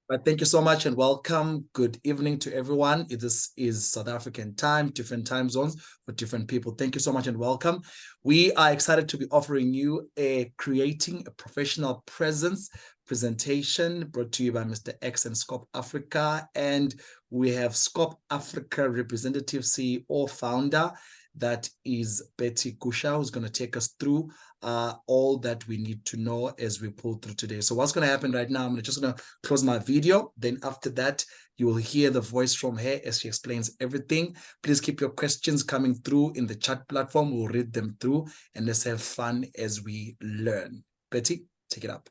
But thank you so much and welcome. Good evening to everyone. This is South African time, different time zones for different people. Thank you so much and welcome. We are excited to be offering you a Creating a Professional Presence presentation brought to you by Mr. X and Scope Africa. And we have Scope Africa representative CEO founder, that is Betty Kusha, who's going to take us through all that we need to know as we pull through today. So what's going to happen right now, I'm just going to close my video. Then after that, you will hear the voice from her as she explains everything. Please keep your questions coming through in the chat platform. We'll read them through and let's have fun as we learn. Betty, take it up.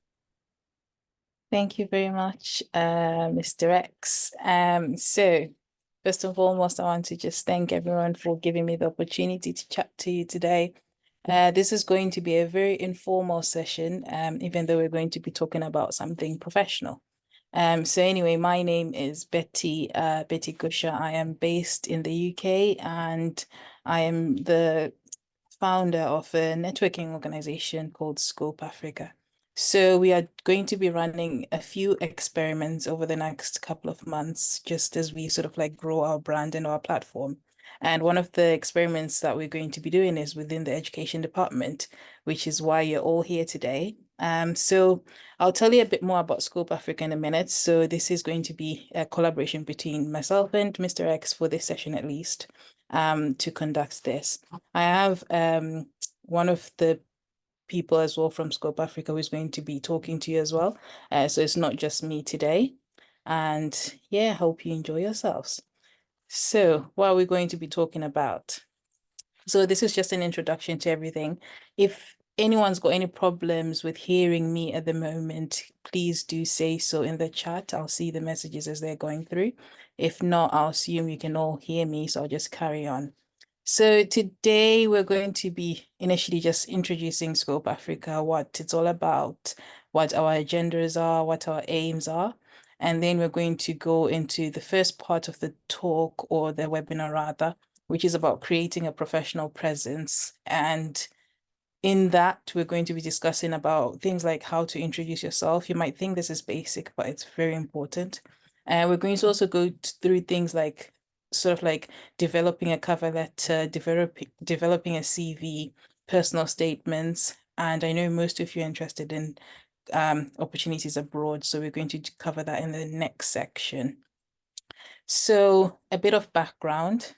Thank you very much, Mr. X. So first and foremost, I want to just thank everyone for giving me the opportunity to chat to you today. This is going to be a very informal session, even though we're going to be talking about something professional. So anyway, my name is Betty Kusha. I am based in the UK and I am the founder of a networking organization called Scope Africa. So we are going to be running a few experiments over the next couple of months, just as we sort of like grow our brand and our platform. And one of the experiments that we're going to be doing is within the education department, which is why you're all here today. So I'll tell you a bit more about Scope Africa in a minute. So this is going to be a collaboration between myself and Mr. X for this session at least, to conduct this. I have one of the people as well from Scope Africa who's going to be talking to you as well. So it's not just me today. And yeah, hope you enjoy yourselves. So what are we going to be talking about? So this is just an introduction to everything. If anyone's got any problems with hearing me at the moment, please do say so in the chat. I'll see the messages as they're going through. If not, I'll assume you can all hear me, so I'll just carry on. So today we're going to be initially just introducing Scope Africa, what it's all about, what our agendas are, what our aims are. And then we're going to go into the first part of the talk, or the webinar rather, which is about creating a professional presence. And in that, we're going to be discussing about things like how to introduce yourself. You might think this is basic, but it's very important. And we're going to also go through things like sort of like developing a cover letter, developing a CV, personal statements. And I know most of you are interested in opportunities abroad, so we're going to cover that in the next section. So a bit of background.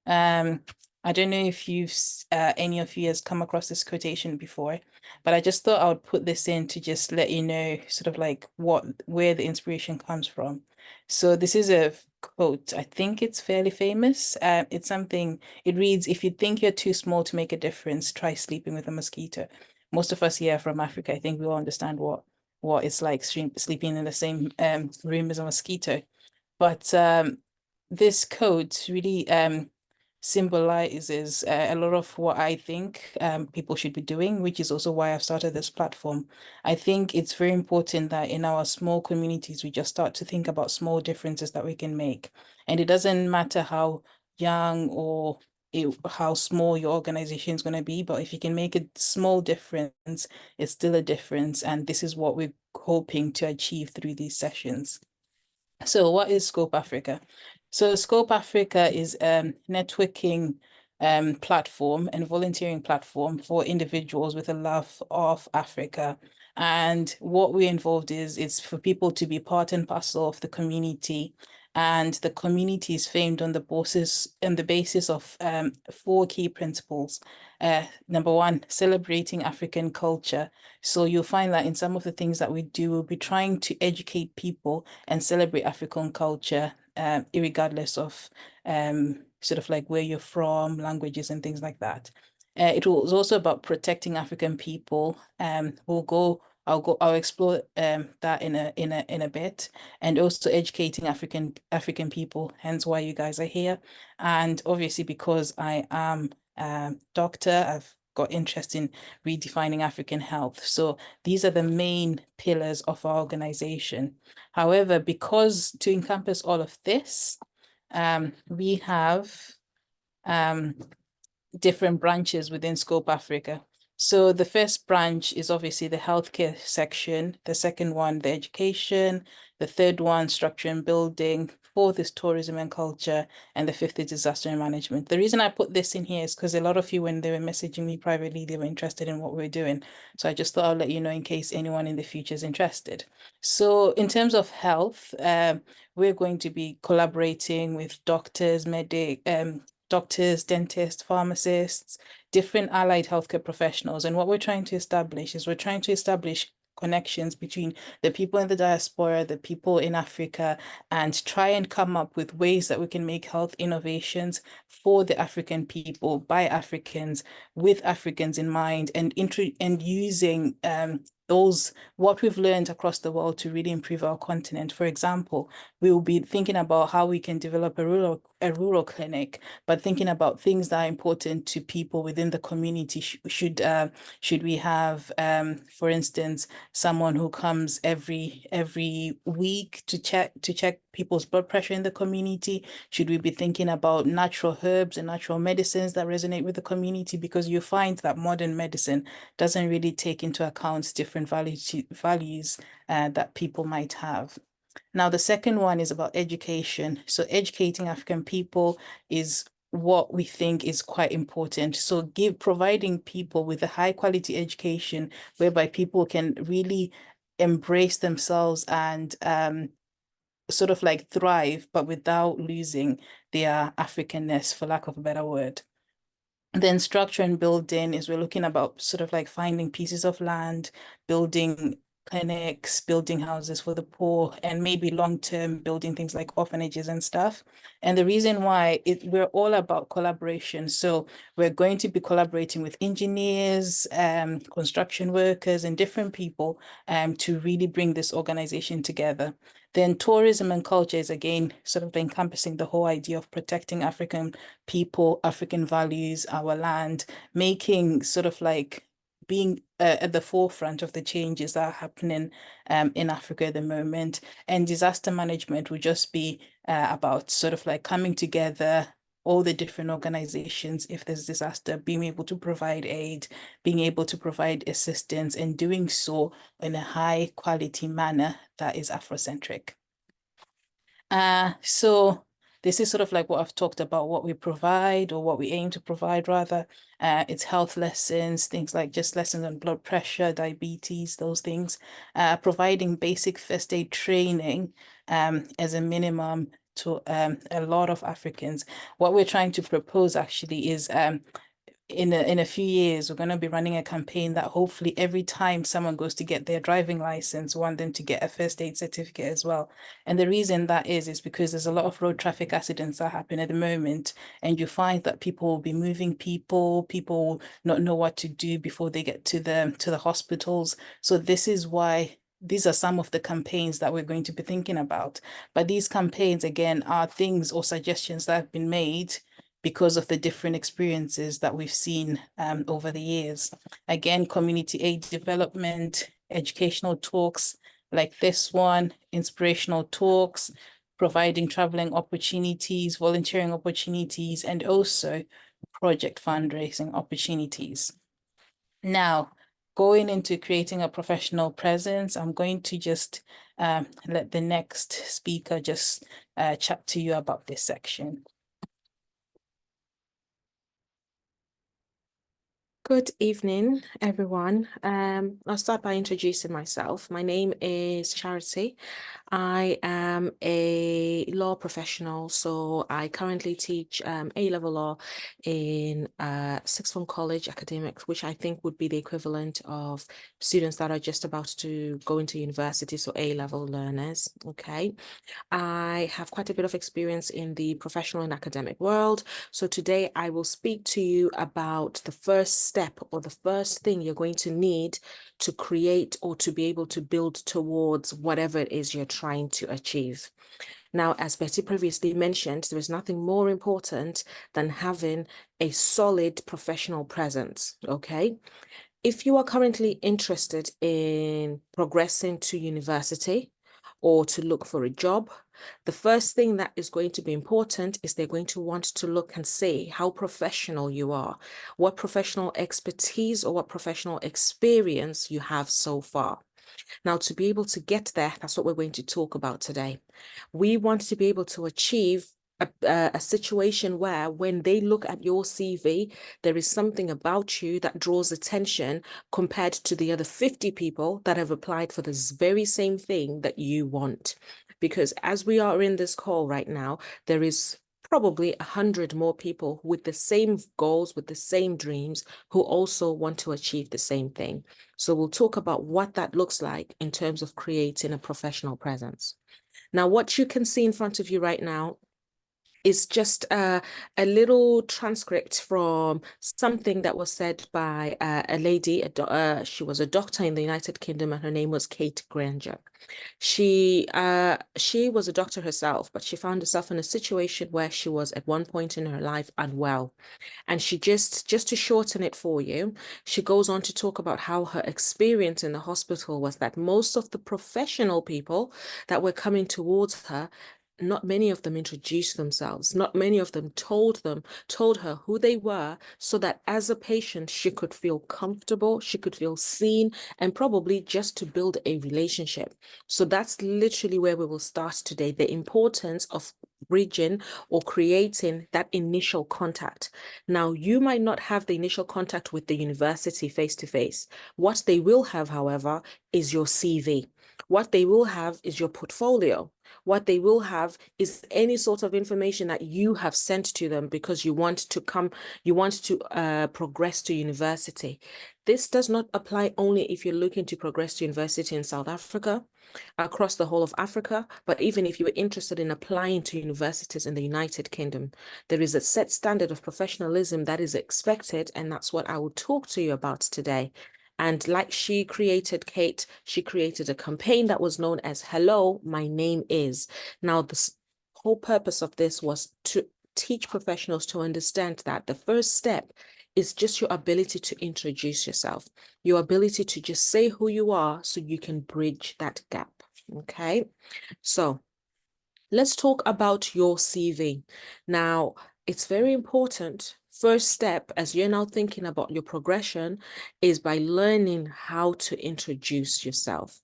I don't know if you've any of you has come across this quotation before, but I just thought I would put this in to just let you know sort of like where the inspiration comes from. So this is a quote. I think it's fairly famous. It's something, it reads, "If you think you're too small to make a difference, try sleeping with a mosquito." Most of us here from Africa, I think we all understand what it's like sleeping in the same room as a mosquito. But this quote really symbolizes a lot of what I think people should be doing, which is also why I've started this platform. I think it's very important that in our small communities, we just start to think about small differences that we can make. And it doesn't matter how young or how small your organization is going to be, but if you can make a small difference, it's still a difference. And this is what we're hoping to achieve through these sessions. So what is Scope Africa? So Scope Africa is a networking platform and volunteering platform for individuals with a love of Africa. And what we're involved is for people to be part and parcel of the community. And the community is framed on the basis of 4 key principles. Number 1, celebrating African culture. So you'll find that in some of the things that we do, we'll be trying to educate people and celebrate African culture, irregardless of sort of like where you're from, languages and things like that. It was also about protecting African people. I'll explore that in a bit, and also educating African people, hence why you guys are here. And obviously, because I am a doctor, I've got interest in redefining African health. So these are the main pillars of our organization. However, because to encompass all of this, we have different branches within Scope Africa. So the first branch is obviously the healthcare section, the second one, the education, the third one, structure and building, fourth is tourism and culture, and the fifth is disaster management. The reason I put this in here is because a lot of you, when they were messaging me privately, they were interested in what we're doing. So I just thought I'll let you know in case anyone in the future is interested. So in terms of health, we're going to be collaborating with doctors, doctors, dentists, pharmacists, different allied healthcare professionals. And what we're trying to establish is we're trying to establish connections between the people in the diaspora, the people in Africa, and try and come up with ways that we can make health innovations for the African people, by Africans, with Africans in mind, and using what we've learned across the world to really improve our continent. For example, we will be thinking about how we can develop a rural clinic, but thinking about things that are important to people within the community. Should we have, for instance, someone who comes every week to check people's blood pressure in the community? Should we be thinking about natural herbs and natural medicines that resonate with the community? Because you find that modern medicine doesn't really take into account different values that people might have. Now, the second one is about education. So educating African people is what we think is quite important. So providing people with a high quality education whereby people can really embrace themselves and sort of like thrive, but without losing their Africanness, for lack of a better word. Then structure and building is we're looking about sort of like finding pieces of land, building clinics, building houses for the poor, and maybe long-term building things like orphanages and stuff. And the reason why we're all about collaboration. So we're going to be collaborating with engineers, construction workers, and different people to really bring this organization together. Then tourism and culture is again sort of encompassing the whole idea of protecting African people, African values, our land, making sort of like being at the forefront of the changes that are happening in Africa at the moment. And disaster management will just be about sort of like coming together, all the different organizations, if there's disaster, being able to provide aid, being able to provide assistance, and doing so in a high quality manner that is Afrocentric. So this is sort of like what I've talked about, what we provide or what we aim to provide rather. It's health lessons, things like just lessons on blood pressure, diabetes, those things. Providing basic first aid training as a minimum to a lot of Africans. What we're trying to propose actually is in a few years, we're going to be running a campaign that hopefully every time someone goes to get their driving license, we want them to get a first aid certificate as well. And the reason that is because there's a lot of road traffic accidents that happen at the moment, and you find that people will be moving people will not know what to do before they get to the hospitals. So this is why these are some of the campaigns that we're going to be thinking about. But these campaigns, again, are things or suggestions that have been made because of the different experiences that we've seen over the years. Again, community aid development, educational talks like this one, inspirational talks, providing traveling opportunities, volunteering opportunities, and also project fundraising opportunities. Now, going into creating a professional presence, I'm going to just let the next speaker just chat to you about this section. Good evening, everyone. I'll start by introducing myself. My name is Charity. I am a law professional, so I currently teach A-level law in sixth form college academics, which I think would be the equivalent of students that are just about to go into university, so A-level learners, okay? I have quite a bit of experience in the professional and academic world. So today I will speak to you about the first step or the first thing you're going to need to create or to be able to build towards whatever it is you're trying to achieve. Now, as Betty previously mentioned, there is nothing more important than having a solid professional presence, okay? If you are currently interested in progressing to university, or to look for a job, the first thing that is going to be important is they're going to want to look and see how professional you are, what professional expertise or what professional experience you have so far. Now, to be able to get there, that's what we're going to talk about today. We want to be able to achieve a situation where when they look at your CV, there is something about you that draws attention compared to the other 50 people that have applied for this very same thing that you want. Because as we are in this call right now, there is probably 100 more people with the same goals, with the same dreams, who also want to achieve the same thing. So we'll talk about what that looks like in terms of creating a professional presence. Now, what you can see in front of you right now is just a little transcript from something that was said by a lady. She was a doctor in the United Kingdom, and her name was Kate Granger. She was a doctor herself, but she found herself in a situation where she was at one point in her life unwell. And she just to shorten it for you, she goes on to talk about how her experience in the hospital was that most of the professional people that were coming towards her, not many of them introduced themselves. Not many of them told her who they were, so that as a patient, she could feel comfortable, she could feel seen, and probably just to build a relationship. So that's literally where we will start today, the importance of bridging or creating that initial contact. Now, you might not have the initial contact with the university face to face. What they will have, however, is your CV. What they will have is your portfolio. What they will have is any sort of information that you have sent to them because you want to progress to university. This does not apply only if you're looking to progress to university in South Africa, across the whole of Africa, but even if you were interested in applying to universities in the United Kingdom. There is a set standard of professionalism that is expected, and that's what I will talk to you about today. And like Kate, she created a campaign that was known as Hello, My Name Is. Now, the whole purpose of this was to teach professionals to understand that the first step is just your ability to introduce yourself, your ability to just say who you are so you can bridge that gap. Okay, so let's talk about your CV. Now, it's very important. First step, as you're now thinking about your progression, is by learning how to introduce yourself.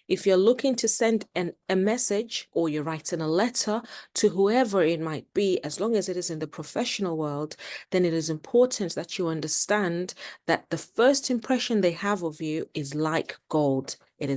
If you're looking to send a message or you're writing a letter to whoever it might be, as long as it is in the professional world, then it is important that you understand that the first impression they have of you is like gold. It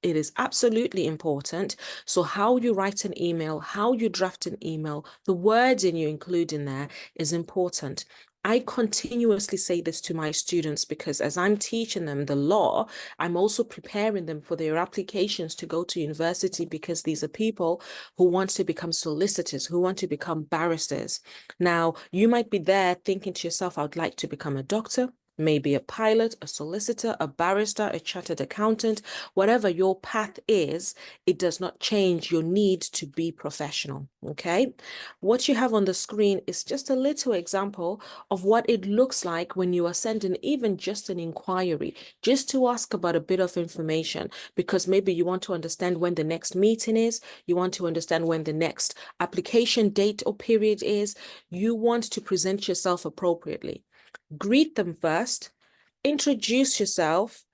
is absolutely important. So how you write an email, how you draft an email, the wording you include in there is important. I continuously say this to my students because as I'm teaching them the law, I'm also preparing them for their applications to go to university, because these are people who want to become solicitors, who want to become barristers. Now, you might be there thinking to yourself, I would like to become a doctor, maybe a pilot, a solicitor, a barrister, a chartered accountant. Whatever your path is, it does not change your need to be professional, okay? What you have on the screen is just a little example of what it looks like when you are sending even just an inquiry, just to ask about a bit of information, because maybe you want to understand when the next meeting is, you want to understand when the next application date or period is, you want to present yourself appropriately. Greet them first, introduce yourself,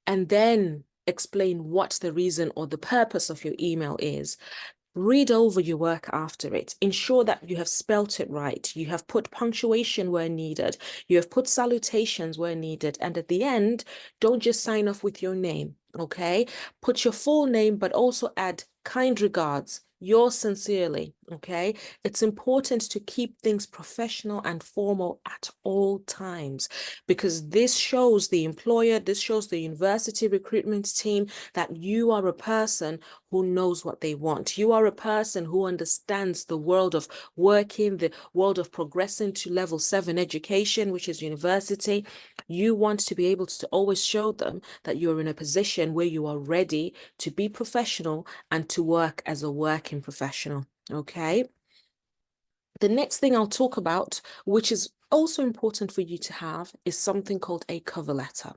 and then explain what the reason or the purpose of your email is. Read over your work after it. Ensure that you have spelt it right. You have put punctuation where needed. You have put salutations where needed. And at the end, don't just sign off with your name, okay? Put your full name, but also add kind regards, yours sincerely, okay? It's important to keep things professional and formal at all times, because this shows the employer, this shows the university recruitment team that you are a person who knows what they want. You are a person who understands the world of working, the world of progressing to level 7 education, which is university. You want to be able to always show them that you're in a position where you are ready to be professional and to work as a working professional, okay? The next thing I'll talk about, which is also important for you to have is something called a cover letter.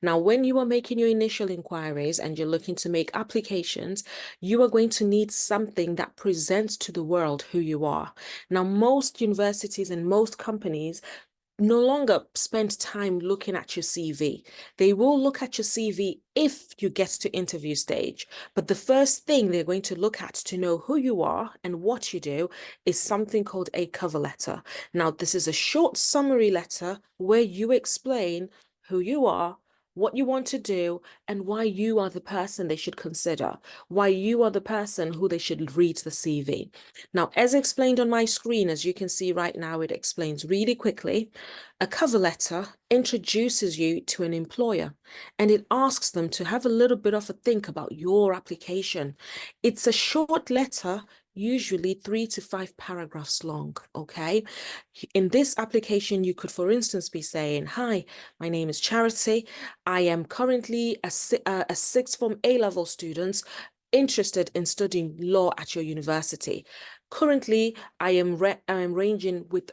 Now, when you are making your initial inquiries and you're looking to make applications, you are going to need something that presents to the world who you are. Now, most universities and most companies no longer spend time looking at your CV. They will look at your CV if you get to interview stage. But the first thing they're going to look at to know who you are and what you do is something called a cover letter. Now, this is a short summary letter where you explain who you are, what you want to do, and why you are the person they should consider, why you are the person who they should read the CV. Now, as explained on my screen, as you can see right now, it explains really quickly. A cover letter introduces you to an employer and it asks them to have a little bit of a think about your application. It's a short letter, usually 3 to 5 paragraphs long, okay? In this application, you could, for instance, be saying, "Hi, my name is Charity. I am currently a sixth form A-level student interested in studying law at your university. Currently, I am ranging with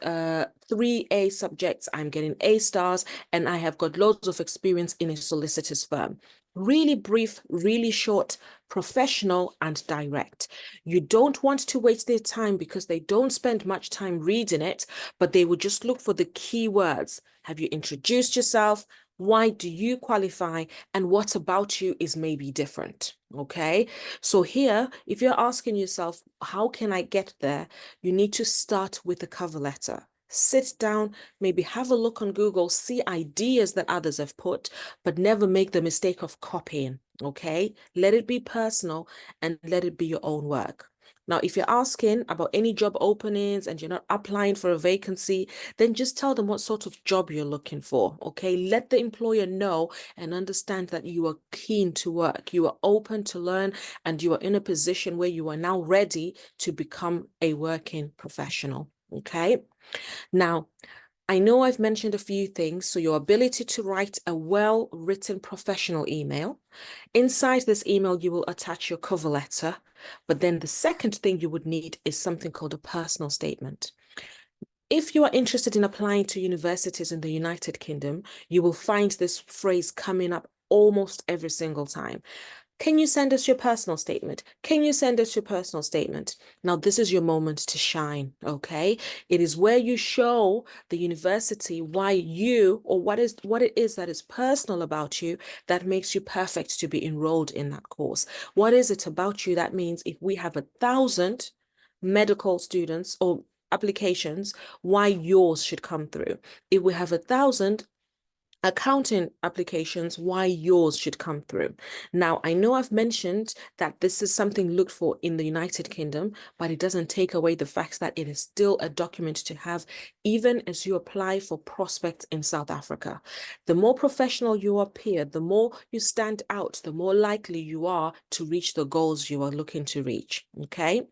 3 A subjects. I'm getting A stars, and I have got loads of experience in a solicitor's firm." Really brief, really short, professional, and direct. You don't want to waste their time because they don't spend much time reading it, but they will just look for the key words. Have you introduced yourself? Why do you qualify? And what about you is maybe different? Okay, so here, if you're asking yourself, how can I get there? You need to start with the cover letter. Sit down, maybe have a look on Google, see ideas that others have put, but never make the mistake of copying, okay? Let it be personal and let it be your own work. Now, if you're asking about any job openings and you're not applying for a vacancy, then just tell them what sort of job you're looking for, okay? Let the employer know and understand that you are keen to work, you are open to learn, and you are in a position where you are now ready to become a working professional, okay? Now, I know I've mentioned a few things, so your ability to write a well-written professional email. Inside this email, you will attach your cover letter, but then the second thing you would need is something called a personal statement. If you are interested in applying to universities in the United Kingdom, you will find this phrase coming up almost every single time. Can you send us your personal statement? Can you send us your personal statement? Now, this is your moment to shine, okay? It is where you show the university why you, or what it is that is personal about you that makes you perfect to be enrolled in that course. What is it about you that means if we have 1,000 medical students or applications, why yours should come through? If we have 1,000 accounting applications, why yours should come through. Now, I know I've mentioned that this is something looked for in the United Kingdom, but it doesn't take away the fact that it is still a document to have, even as you apply for prospects in South Africa. The more professional you appear, the more you stand out, the more likely you are to reach the goals you are looking to reach, okay?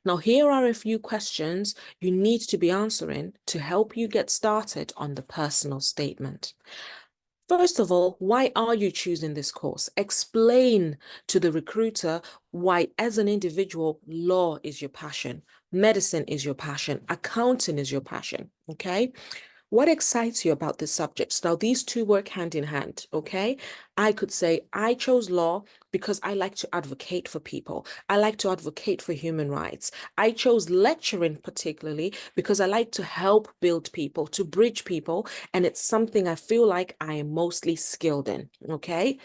Now, here are a few questions you need to be answering to help you get started on the personal statement. First of all, why are you choosing this course? Explain to the recruiter why, as an individual, law is your passion, medicine is your passion, accounting is your passion, okay? What excites you about this subject? Now, these two work hand in hand, okay? I could say I chose law because I like to advocate for people. I like to advocate for human rights. I chose lecturing particularly because I like to help build people, to bridge people, and it's something I feel like I am mostly skilled in, okay?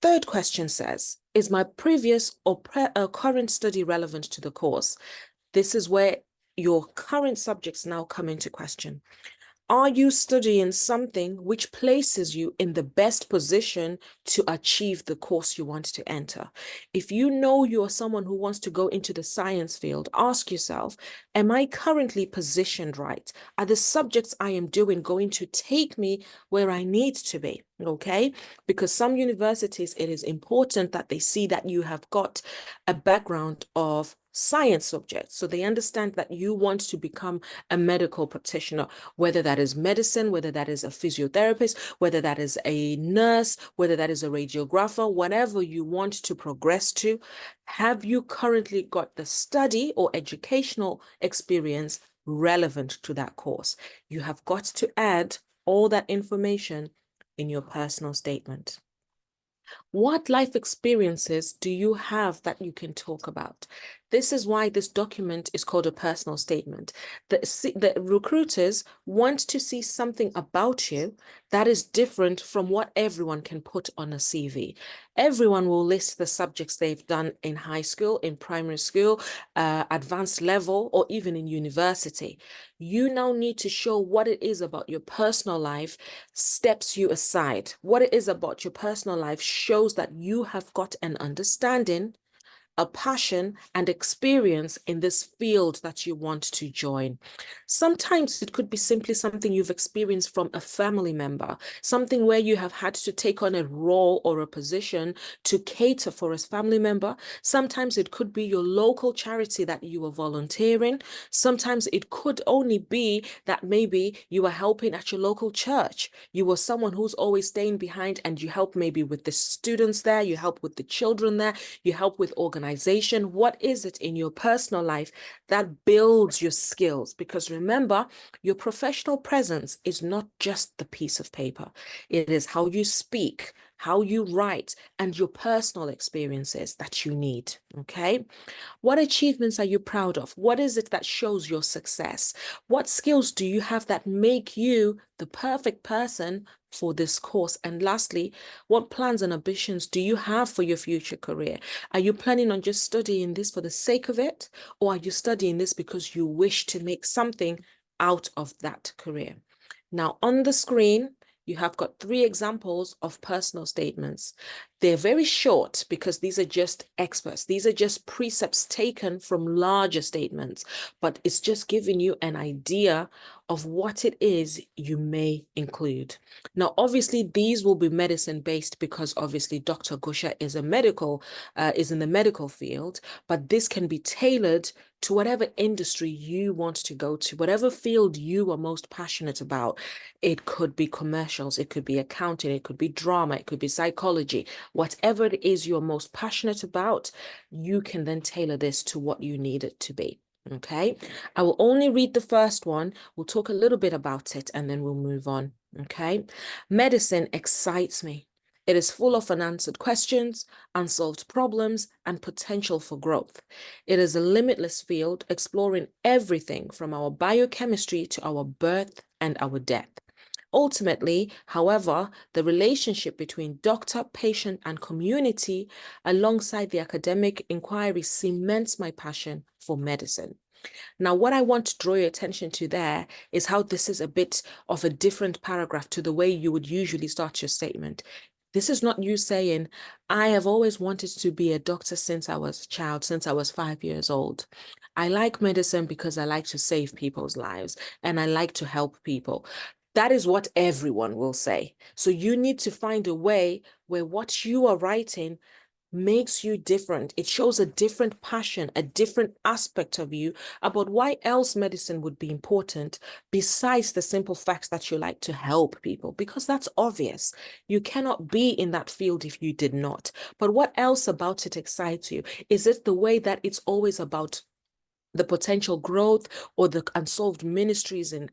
Third question says, is my previous or current study relevant to the course? This is where your current subjects now come into question. Are you studying something which places you in the best position to achieve the course you want to enter? If you know you are someone who wants to go into the science field, ask yourself, am I currently positioned right? Are the subjects I am doing going to take me where I need to be? Okay, because some universities, it is important that they see that you have got a background of science subjects. So they understand that you want to become a medical practitioner, whether that is medicine, whether that is a physiotherapist, whether that is a nurse, whether that is a radiographer, whatever you want to progress to. Have you currently got the study or educational experience relevant to that course. You have got to add all that information in your personal statement. What life experiences do you have that you can talk about? This is why this document is called a personal statement. The recruiters want to see something about you that is different from what everyone can put on a CV. Everyone will list the subjects they've done in high school, in primary school, advanced level, or even in university. You now need to show what it is about your personal life steps you aside. What it is about your personal life shows that you have got an understanding, a passion and experience in this field that you want to join. Sometimes it could be simply something you've experienced from a family member, something where you have had to take on a role or a position to cater for a family member. Sometimes it could be your local charity that you are volunteering. Sometimes it could only be that maybe you are helping at your local church. You were someone who's always staying behind and you help maybe with the students there, you help with the children there, you help with organization. What is it in your personal life that builds your skills? Because remember, your professional presence is not just the piece of paper. It is how you speak, how you write, and your personal experiences that you need, okay? What achievements are you proud of? What is it that shows your success? What skills do you have that make you the perfect person for this course? And lastly, what plans and ambitions do you have for your future career? Are you planning on just studying this for the sake of it? Or are you studying this because you wish to make something out of that career? Now, on the screen, you have got 3 examples of personal statements. They're very short because these are just experts. These are just precepts taken from larger statements, but it's just giving you an idea of what it is you may include. Now, obviously, these will be medicine-based because obviously Dr. Gusha is in the medical field, but this can be tailored to whatever industry you want to go to, whatever field you are most passionate about. It could be commercials, it could be accounting, it could be drama, it could be psychology. Whatever it is you're most passionate about, you can then tailor this to what you need it to be. Okay, I will only read the first one. We'll talk a little bit about it and then we'll move on. Okay, medicine excites me. It is full of unanswered questions, unsolved problems, and potential for growth. It is a limitless field exploring everything from our biochemistry to our birth and our death. Ultimately, however, the relationship between doctor, patient, and community alongside the academic inquiry cements my passion for medicine. Now, what I want to draw your attention to there is how this is a bit of a different paragraph to the way you would usually start your statement. This is not you saying, I have always wanted to be a doctor since I was a child, since I was 5 years old. I like medicine because I like to save people's lives and I like to help people. That is what everyone will say. So you need to find a way where what you are writing makes you different. It shows a different passion, a different aspect of you about why else medicine would be important besides the simple facts that you like to help people, because that's obvious. You cannot be in that field if you did not. But what else about it excites you? Is it the way that it's always about the potential growth or the unsolved mysteries in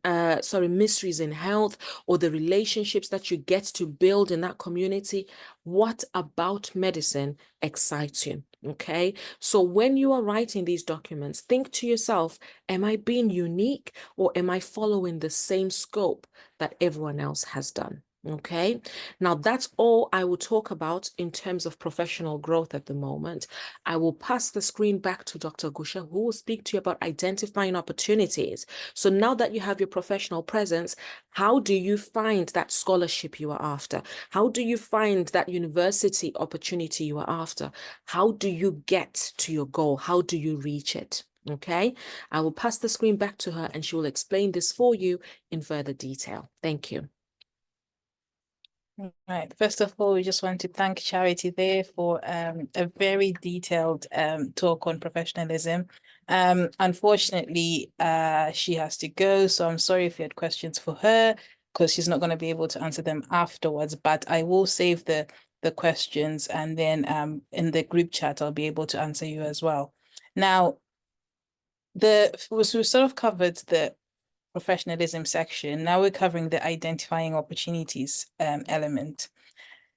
health, or the relationships that you get to build in that community? What about medicine excites you? Okay, so when you are writing these documents, think to yourself, am I being unique or am I following the same scope that everyone else has done? Okay, now that's all I will talk about in terms of professional growth at the moment. I will pass the screen back to Dr. Gusha, who will speak to you about identifying opportunities. So now that you have your professional presence, how do you find that scholarship you are after? How do you find that university opportunity you are after? How do you get to your goal? How do you reach it? Okay, I will pass the screen back to her and she will explain this for you in further detail. Thank you. Right. First of all, we just want to thank Charity there for a very detailed talk on professionalism. Unfortunately, she has to go, so I'm sorry if you had questions for her because she's not going to be able to answer them afterwards. But I will save the questions, and then in the group chat, I'll be able to answer you as well. Now, we sort of covered the professionalism section. Now we're covering the identifying opportunities element.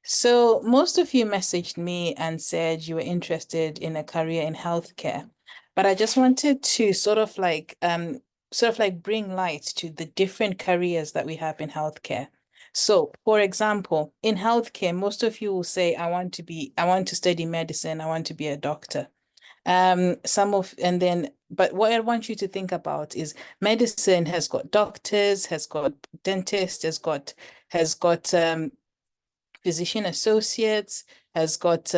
So most of you messaged me and said you were interested in a career in healthcare, but I just wanted to sort of like bring light to the different careers that we have in healthcare. So, for example, in healthcare, most of you will say, I want to study medicine, I want to be a doctor. But what I want you to think about is medicine has got doctors, has got dentists, has got physician associates, has got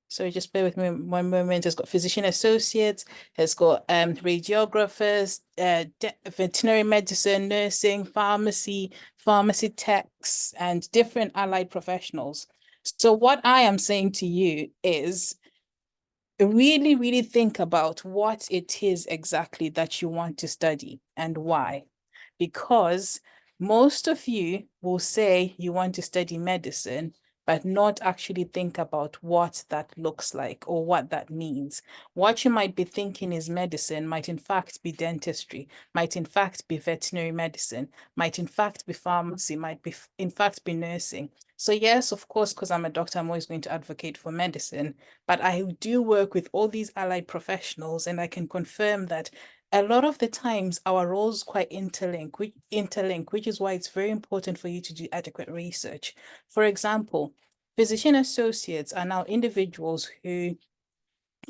sorry, just bear with me one moment, has got physician associates, has got radiographers, veterinary medicine, nursing, pharmacy techs, and different allied professionals. So what I am saying to you is really, really think about what it is exactly that you want to study and why. Because most of you will say you want to study medicine, but not actually think about what that looks like or what that means. What you might be thinking is medicine might in fact be dentistry, might in fact be veterinary medicine, might in fact be pharmacy, might be in fact be nursing. So yes, of course, because I'm a doctor, I'm always going to advocate for medicine, but I do work with all these allied professionals, and I can confirm that a lot of the times our roles quite interlink, which is why it's very important for you to do adequate research. For example, physician associates are now individuals who,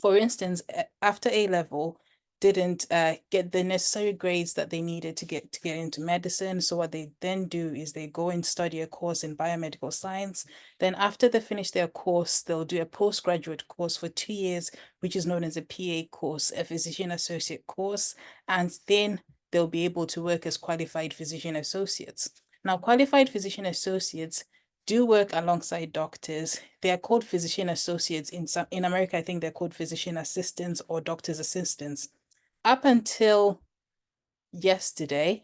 for instance, after A-level, didn't get the necessary grades that they needed to get into medicine. So what they then do is they go and study a course in biomedical science. Then after they finish their course, they'll do a postgraduate course for 2 years, which is known as a PA course, a physician associate course. And then they'll be able to work as qualified physician associates. Now, qualified physician associates do work alongside doctors. They are called physician associates. In America, I think they're called physician assistants or doctor's assistants. Up until yesterday,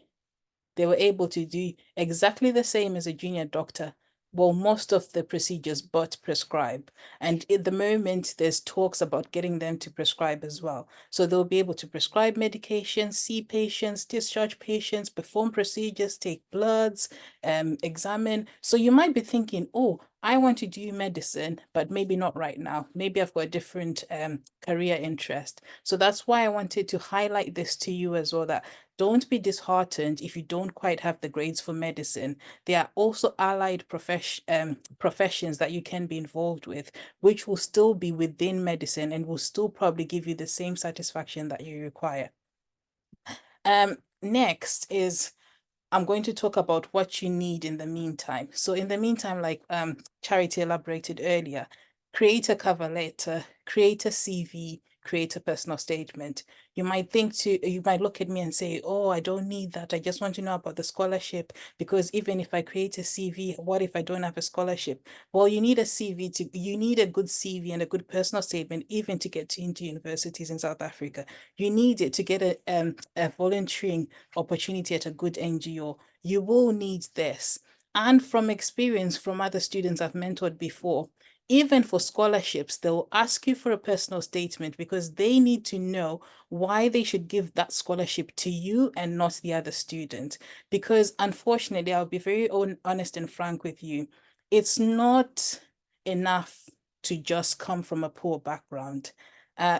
they were able to do exactly the same as a junior doctor. Well, most of the procedures, but prescribe. And at the moment, there's talks about getting them to prescribe as well. So they'll be able to prescribe medications, see patients, discharge patients, perform procedures, take bloods, examine. So you might be thinking, oh, I want to do medicine, but maybe not right now. Maybe I've got a different career interest. So that's why I wanted to highlight this to you as well, that don't be disheartened if you don't quite have the grades for medicine. There are also allied professions that you can be involved with, which will still be within medicine and will still probably give you the same satisfaction that you require. Next is I'm going to talk about what you need in the meantime. So in the meantime, like Charity elaborated earlier, create a cover letter, create a CV, create a personal statement. You might look at me and say, oh, I don't need that. I just want to know about the scholarship, because even if I create a CV, what if I don't have a scholarship? Well, you need a good CV and a good personal statement, even to get into universities in South Africa. You need it to get a volunteering opportunity at a good NGO. You will need this. And from experience from other students I've mentored before, even for scholarships, they'll ask you for a personal statement because they need to know why they should give that scholarship to you and not the other student. Because unfortunately, I'll be very honest and frank with you, it's not enough to just come from a poor background.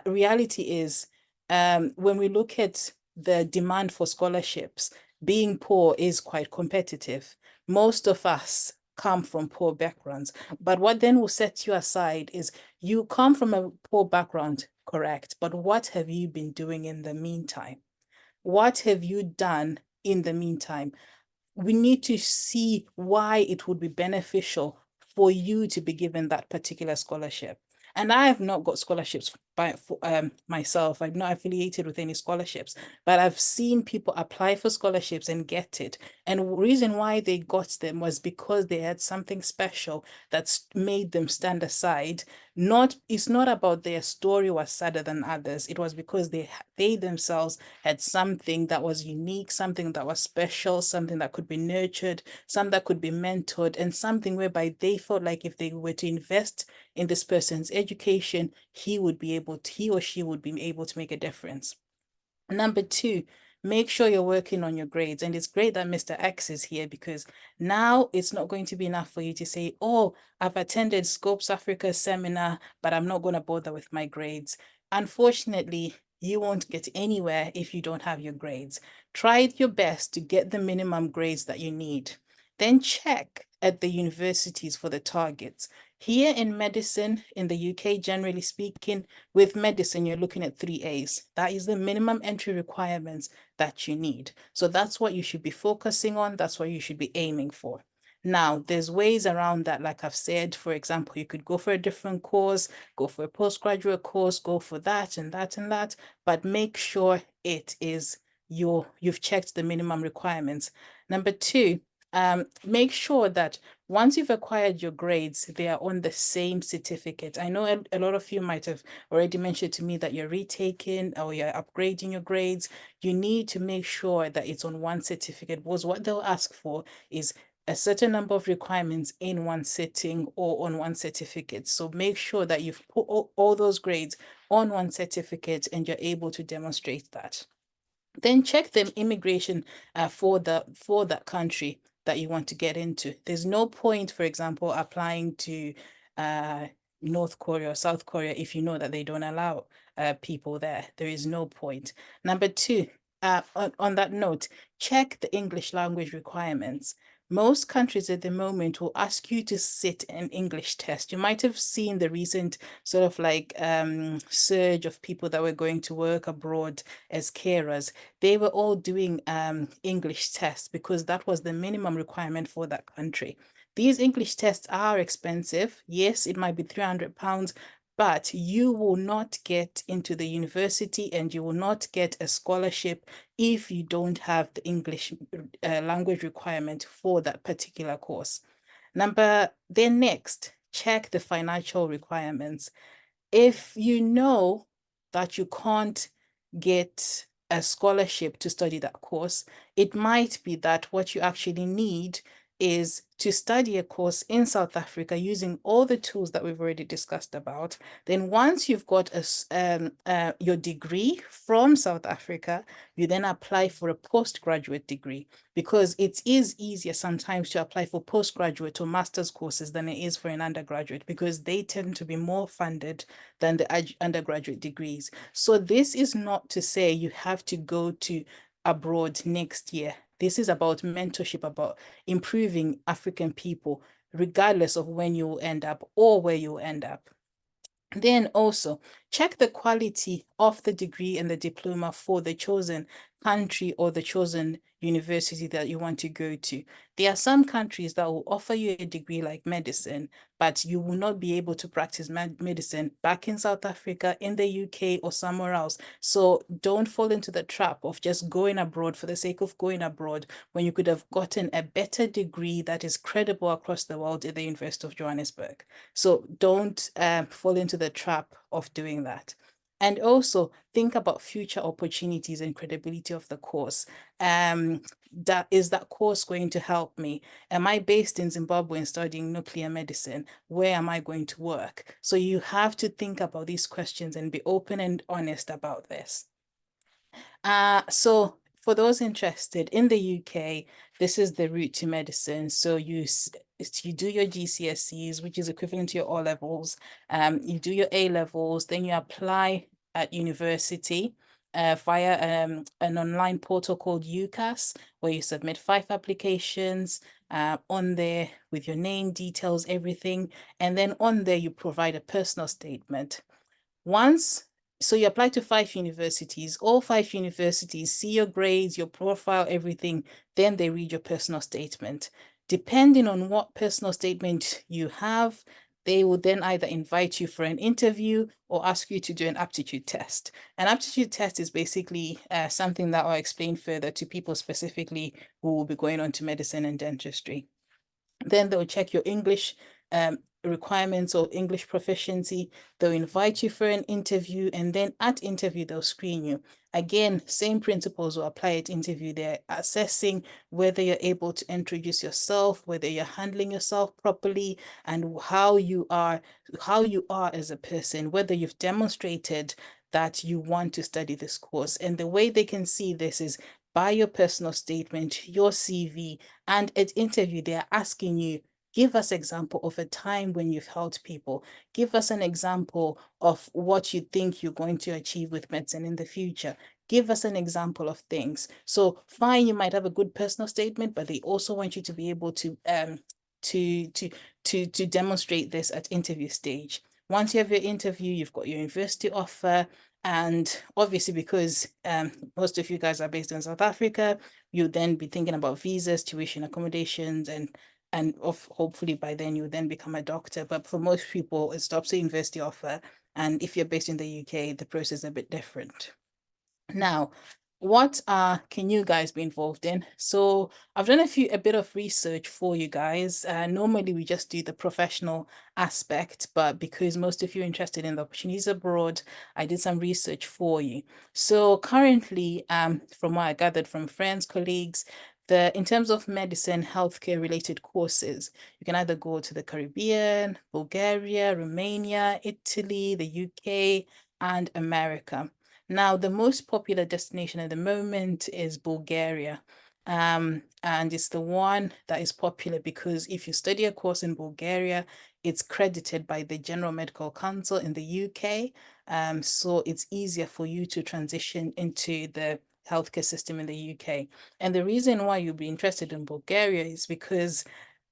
Reality is, when we look at the demand for scholarships, being poor is quite competitive. Most of us come from poor backgrounds. But what then will set you aside is you come from a poor background, correct? But what have you been doing in the meantime? What have you done in the meantime? We need to see why it would be beneficial for you to be given that particular scholarship. And I have not got scholarships myself. I'm not affiliated with any scholarships, but I've seen people apply for scholarships and get it. And the reason why they got them was because they had something special that's made them stand aside. It's not about their story was sadder than others. It was because they themselves had something that was unique, something that was special, something that could be nurtured, something that could be mentored, and something whereby they felt like if they were to invest in this person's education, he would be able he or she would be able to make a difference. Number two, make sure you're working on your grades. And it's great that Mr. X is here, because now it's not going to be enough for you to say, oh, I've attended Scopes Africa seminar, but I'm not going to bother with my grades. Unfortunately, you won't get anywhere if you don't have your grades. Try your best to get the minimum grades that you need. Then check at the universities for the targets. Here in medicine, in the UK, generally speaking, with medicine, you're looking at 3 A's. That is the minimum entry requirements that you need. So that's what you should be focusing on. That's what you should be aiming for. Now, there's ways around that. Like I've said, for example, you could go for a different course, go for a postgraduate course, go for that and that and that, but make sure it is you've checked the minimum requirements. Number two, make sure that once you've acquired your grades, they are on the same certificate. I know a lot of you might have already mentioned to me that you're retaking or you're upgrading your grades. You need to make sure that it's on one certificate, because what they'll ask for is a certain number of requirements in one sitting or on one certificate. So make sure that you've put all those grades on one certificate and you're able to demonstrate that. Then check the immigration for that country that you want to get into. There's no point, for example, applying to North Korea or South Korea if you know that they don't allow people there. There is no point. Number two, on that note, check the English language requirements. Most countries at the moment will ask you to sit an English test. You might have seen the recent sort of like surge of people that were going to work abroad as carers. They were all doing English tests because that was the minimum requirement for that country. These English tests are expensive. Yes, it might be £300, but you will not get into the university and you will not get a scholarship if you don't have the English language requirement for that particular course. Then next, check the financial requirements. If you know that you can't get a scholarship to study that course, it might be that what you actually need is to study a course in South Africa using all the tools that we've already discussed about. Then once you've got your degree from South Africa, you then apply for a postgraduate degree, because it is easier sometimes to apply for postgraduate or master's courses than it is for an undergraduate, because they tend to be more funded than the undergraduate degrees. So this is not to say you have to go to abroad next year. This is about mentorship, about improving African people, regardless of when you will end up or where you will end up. Then also check the quality of the degree and the diploma for the chosen country or the chosen university that you want to go to. There are some countries that will offer you a degree like medicine, but you will not be able to practice medicine back in South Africa, in the UK, or somewhere else. So don't fall into the trap of just going abroad for the sake of going abroad when you could have gotten a better degree that is credible across the world at the University of Johannesburg. So don't fall into the trap of doing that. And also think about future opportunities and credibility of the course. Is that course going to help me? Am I based in Zimbabwe and studying nuclear medicine? Where am I going to work? So you have to think about these questions and be open and honest about this. So for those interested in the UK, this is the route to medicine. So you do your GCSEs, which is equivalent to your O-levels. You do your A-levels, then you apply at university via an online portal called UCAS, where you submit 5 applications on there with your name, details, everything. And then on there, you provide a personal statement. So you apply to 5 universities, all 5 universities see your grades, your profile, everything, then they read your personal statement. Depending on what personal statement you have, they will then either invite you for an interview or ask you to do an aptitude test. An aptitude test is basically something that I'll explain further to people specifically who will be going on to medicine and dentistry. Then they'll check your English requirements of English proficiency. They'll invite you for an interview, and then at interview, they'll screen you. Again, same principles will apply at interview. They're assessing whether you're able to introduce yourself, whether you're handling yourself properly, and how you are as a person, whether you've demonstrated that you want to study this course. And the way they can see this is by your personal statement, your CV, and at interview, they're asking you, give us example of a time when you've helped people. Give us an example of what you think you're going to achieve with medicine in the future. Give us an example of things. So fine, you might have a good personal statement, but they also want you to be able to demonstrate this at interview stage. Once you have your interview, you've got your university offer. And obviously, because most of you guys are based in South Africa, you'll then be thinking about visas, tuition, accommodations, and hopefully by then you then become a doctor. But for most people, it stops the university offer. And if you're based in the UK, the process is a bit different. Now, what can you guys be involved in? So I've done a bit of research for you guys. Normally we just do the professional aspect, but because most of you are interested in the opportunities abroad, I did some research for you. So currently, from what I gathered from friends, colleagues, in terms of medicine, healthcare related courses, you can either go to the Caribbean, Bulgaria, Romania, Italy, the UK, and America. Now, the most popular destination at the moment is Bulgaria. And it's the one that is popular because if you study a course in Bulgaria, it's credited by the General Medical Council in the UK. So it's easier for you to transition into the healthcare system in the UK. And the reason why you'll be interested in Bulgaria is because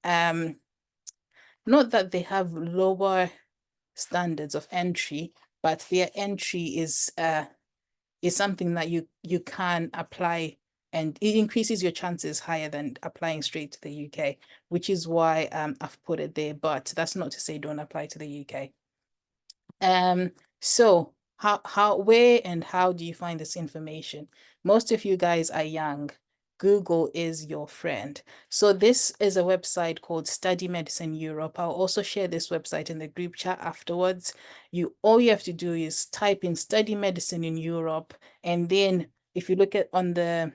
not that they have lower standards of entry, but their entry is something that you can apply, and it increases your chances higher than applying straight to the UK, which is why I've put it there. But that's not to say don't apply to the UK. So where and how do you find this information? Most of you guys are young. Google is your friend. So this is a website called Study Medicine Europe. I'll also share this website in the group chat afterwards. All you have to do is type in Study Medicine in Europe, and then if you look at on the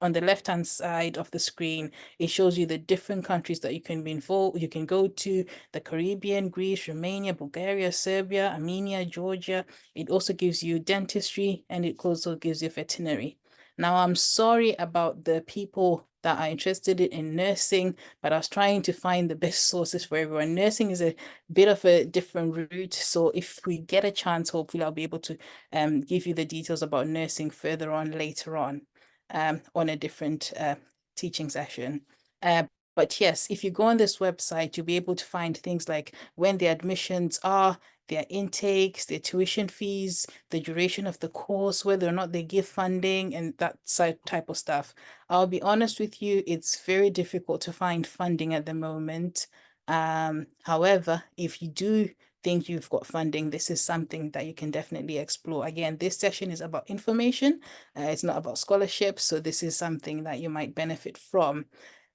left-hand side of the screen, it shows you the different countries that you can be involved. You can go to the Caribbean, Greece, Romania, Bulgaria, Serbia, Armenia, Georgia. It also gives you dentistry, and it also gives you veterinary. Now, I'm sorry about the people that are interested in nursing, but I was trying to find the best sources for everyone. Nursing is a bit of a different route. So if we get a chance, hopefully I'll be able to give you the details about nursing further on later on a different teaching session. But yes, if you go on this website, you'll be able to find things like when the admissions are, their intakes, their tuition fees, the duration of the course, whether or not they give funding, and that type of stuff. I'll be honest with you, it's very difficult to find funding at the moment. However, if you do think you've got funding, this is something that you can definitely explore. Again, this session is about information. It's not about scholarship. So this is something that you might benefit from.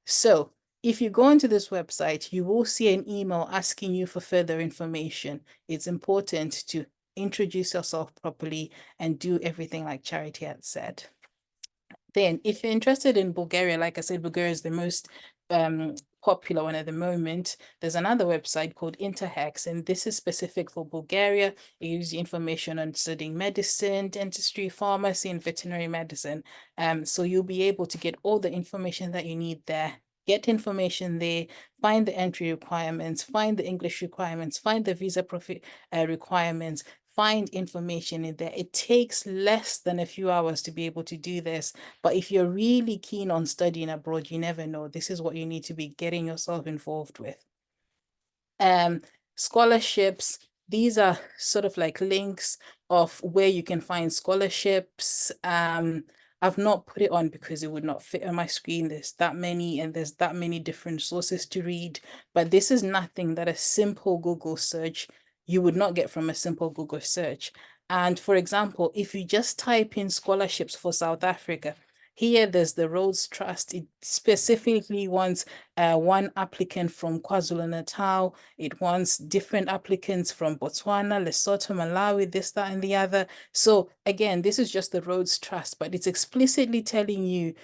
So if you go into this website, you will see an email asking you for further information. It's important to introduce yourself properly and do everything like Charity had said. Then if you're interested in Bulgaria, like I said, Bulgaria is the most popular one at the moment. There's another website called Interhex, and this is specific for Bulgaria. It gives you information on studying medicine, dentistry, pharmacy, and veterinary medicine. So you'll be able to get all the information that you need there. Get information there, find the entry requirements, find the English requirements, find the visa requirements, find information in there. It takes less than a few hours to be able to do this. But if you're really keen on studying abroad, you never know. This is what you need to be getting yourself involved with. Scholarships, these are sort of like links of where you can find scholarships. I've not put it on because it would not fit on my screen. There's that many, and there's that many different sources to read. But this is nothing that a simple Google search you would not get from a simple Google search. And for example, if you just type in scholarships for South Africa, Here, there's the Rhodes Trust. It specifically wants one applicant from KwaZulu-Natal. It wants different applicants from Botswana, Lesotho, Malawi, this, that, and the other. So again, this is just the Rhodes Trust, but it's explicitly telling you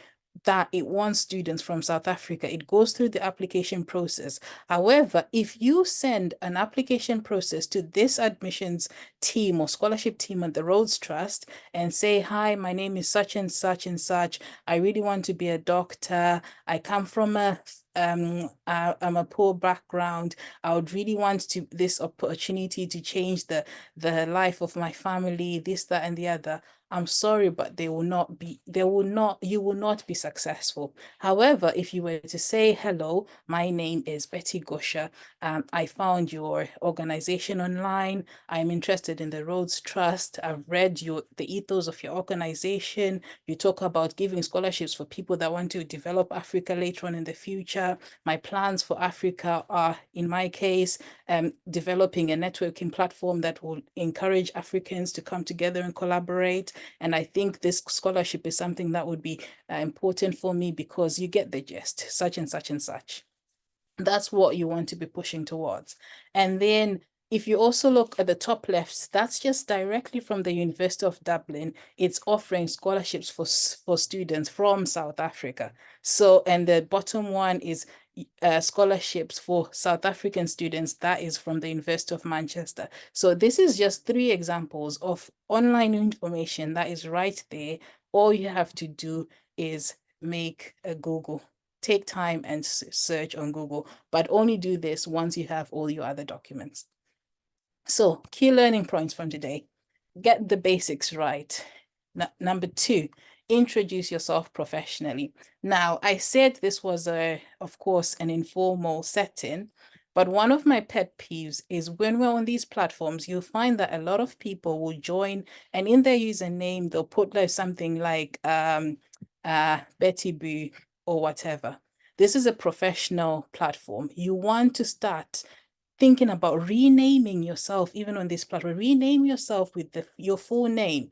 that it wants students from South Africa. It goes through the application process. However, if you send an application process to this admissions team or scholarship team at the Rhodes Trust and say, hi, my name is such and such and such. I really want to be a doctor. I come from I'm a poor background. I would really want this opportunity to change the life of my family, this, that, and the other. I'm sorry, but you will not be successful. However, if you were to say, hello, my name is Betty Gosha. I found your organization online. I'm interested in the Rhodes Trust. I've read the ethos of your organization. You talk about giving scholarships for people that want to develop Africa later on in the future. My plans for Africa are, in my case, developing a networking platform that will encourage Africans to come together and collaborate. And I think this scholarship is something that would be important for me because you get the gist, such and such and such. That's what you want to be pushing towards. And then if you also look at the top left, that's just directly from the University of Dublin. It's offering scholarships for students from South Africa. So, and the bottom one is scholarships for South African students. That is from the University of Manchester. So this is just 3 examples of online information that is right there. All you have to do is make a Google. Take time and search on Google, but only do this once you have all your other documents. So, key learning points from today. Get the basics right. Number 2, introduce yourself professionally. Now, I said this was, of course, an informal setting, but one of my pet peeves is when we're on these platforms, you'll find that a lot of people will join, and in their username, they'll put like something like Betty Boo or whatever. This is a professional platform. You want to start thinking about renaming yourself, even on this platform. Rename yourself with your full name.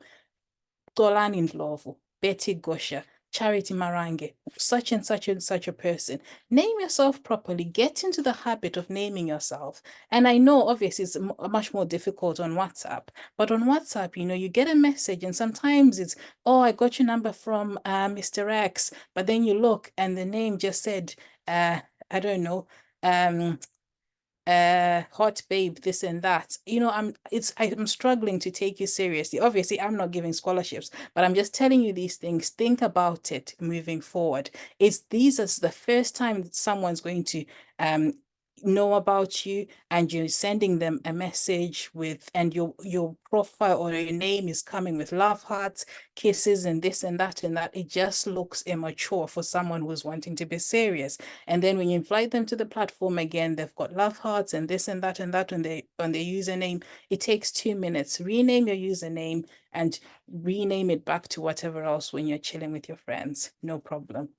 Tolani Ndlovu, Betty Gosha, Charity Marange, such and such a person. Name yourself properly. Get into the habit of naming yourself. And I know, obviously, it's much more difficult on WhatsApp. But on WhatsApp, you get a message and sometimes it's, oh, I got your number from Mr. X. But then you look and the name just said, I don't know, hot babe, this and that. I'm struggling to take you seriously. Obviously, I'm not giving scholarships, but I'm just telling you these things. Think about it moving forward. These are the first time that someone's going to know about you, and you're sending them a message and your profile or your name is coming with love hearts, kisses, and this and that and that. It just looks immature for someone who's wanting to be serious. And then when you invite them to the platform again, they've got love hearts and this and that on their username. It takes 2 minutes. Rename your username and rename it back to whatever else when you're chilling with your friends. No problem.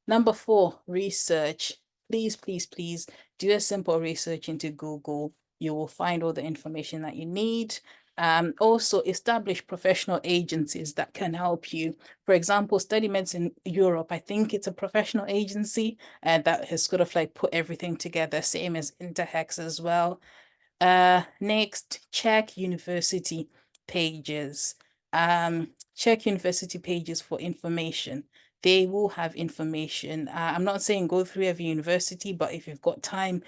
Number 4, research. Please do a simple research into Google. You will find all the information that you need. Also establish professional agencies that can help you. For example, Study Medicine Europe, I think it's a professional agency that has sort of like put everything together, same as Interhex as well. Next, check university pages. Check university pages for information. They will have information. I'm not saying go through every university, but if you've got time,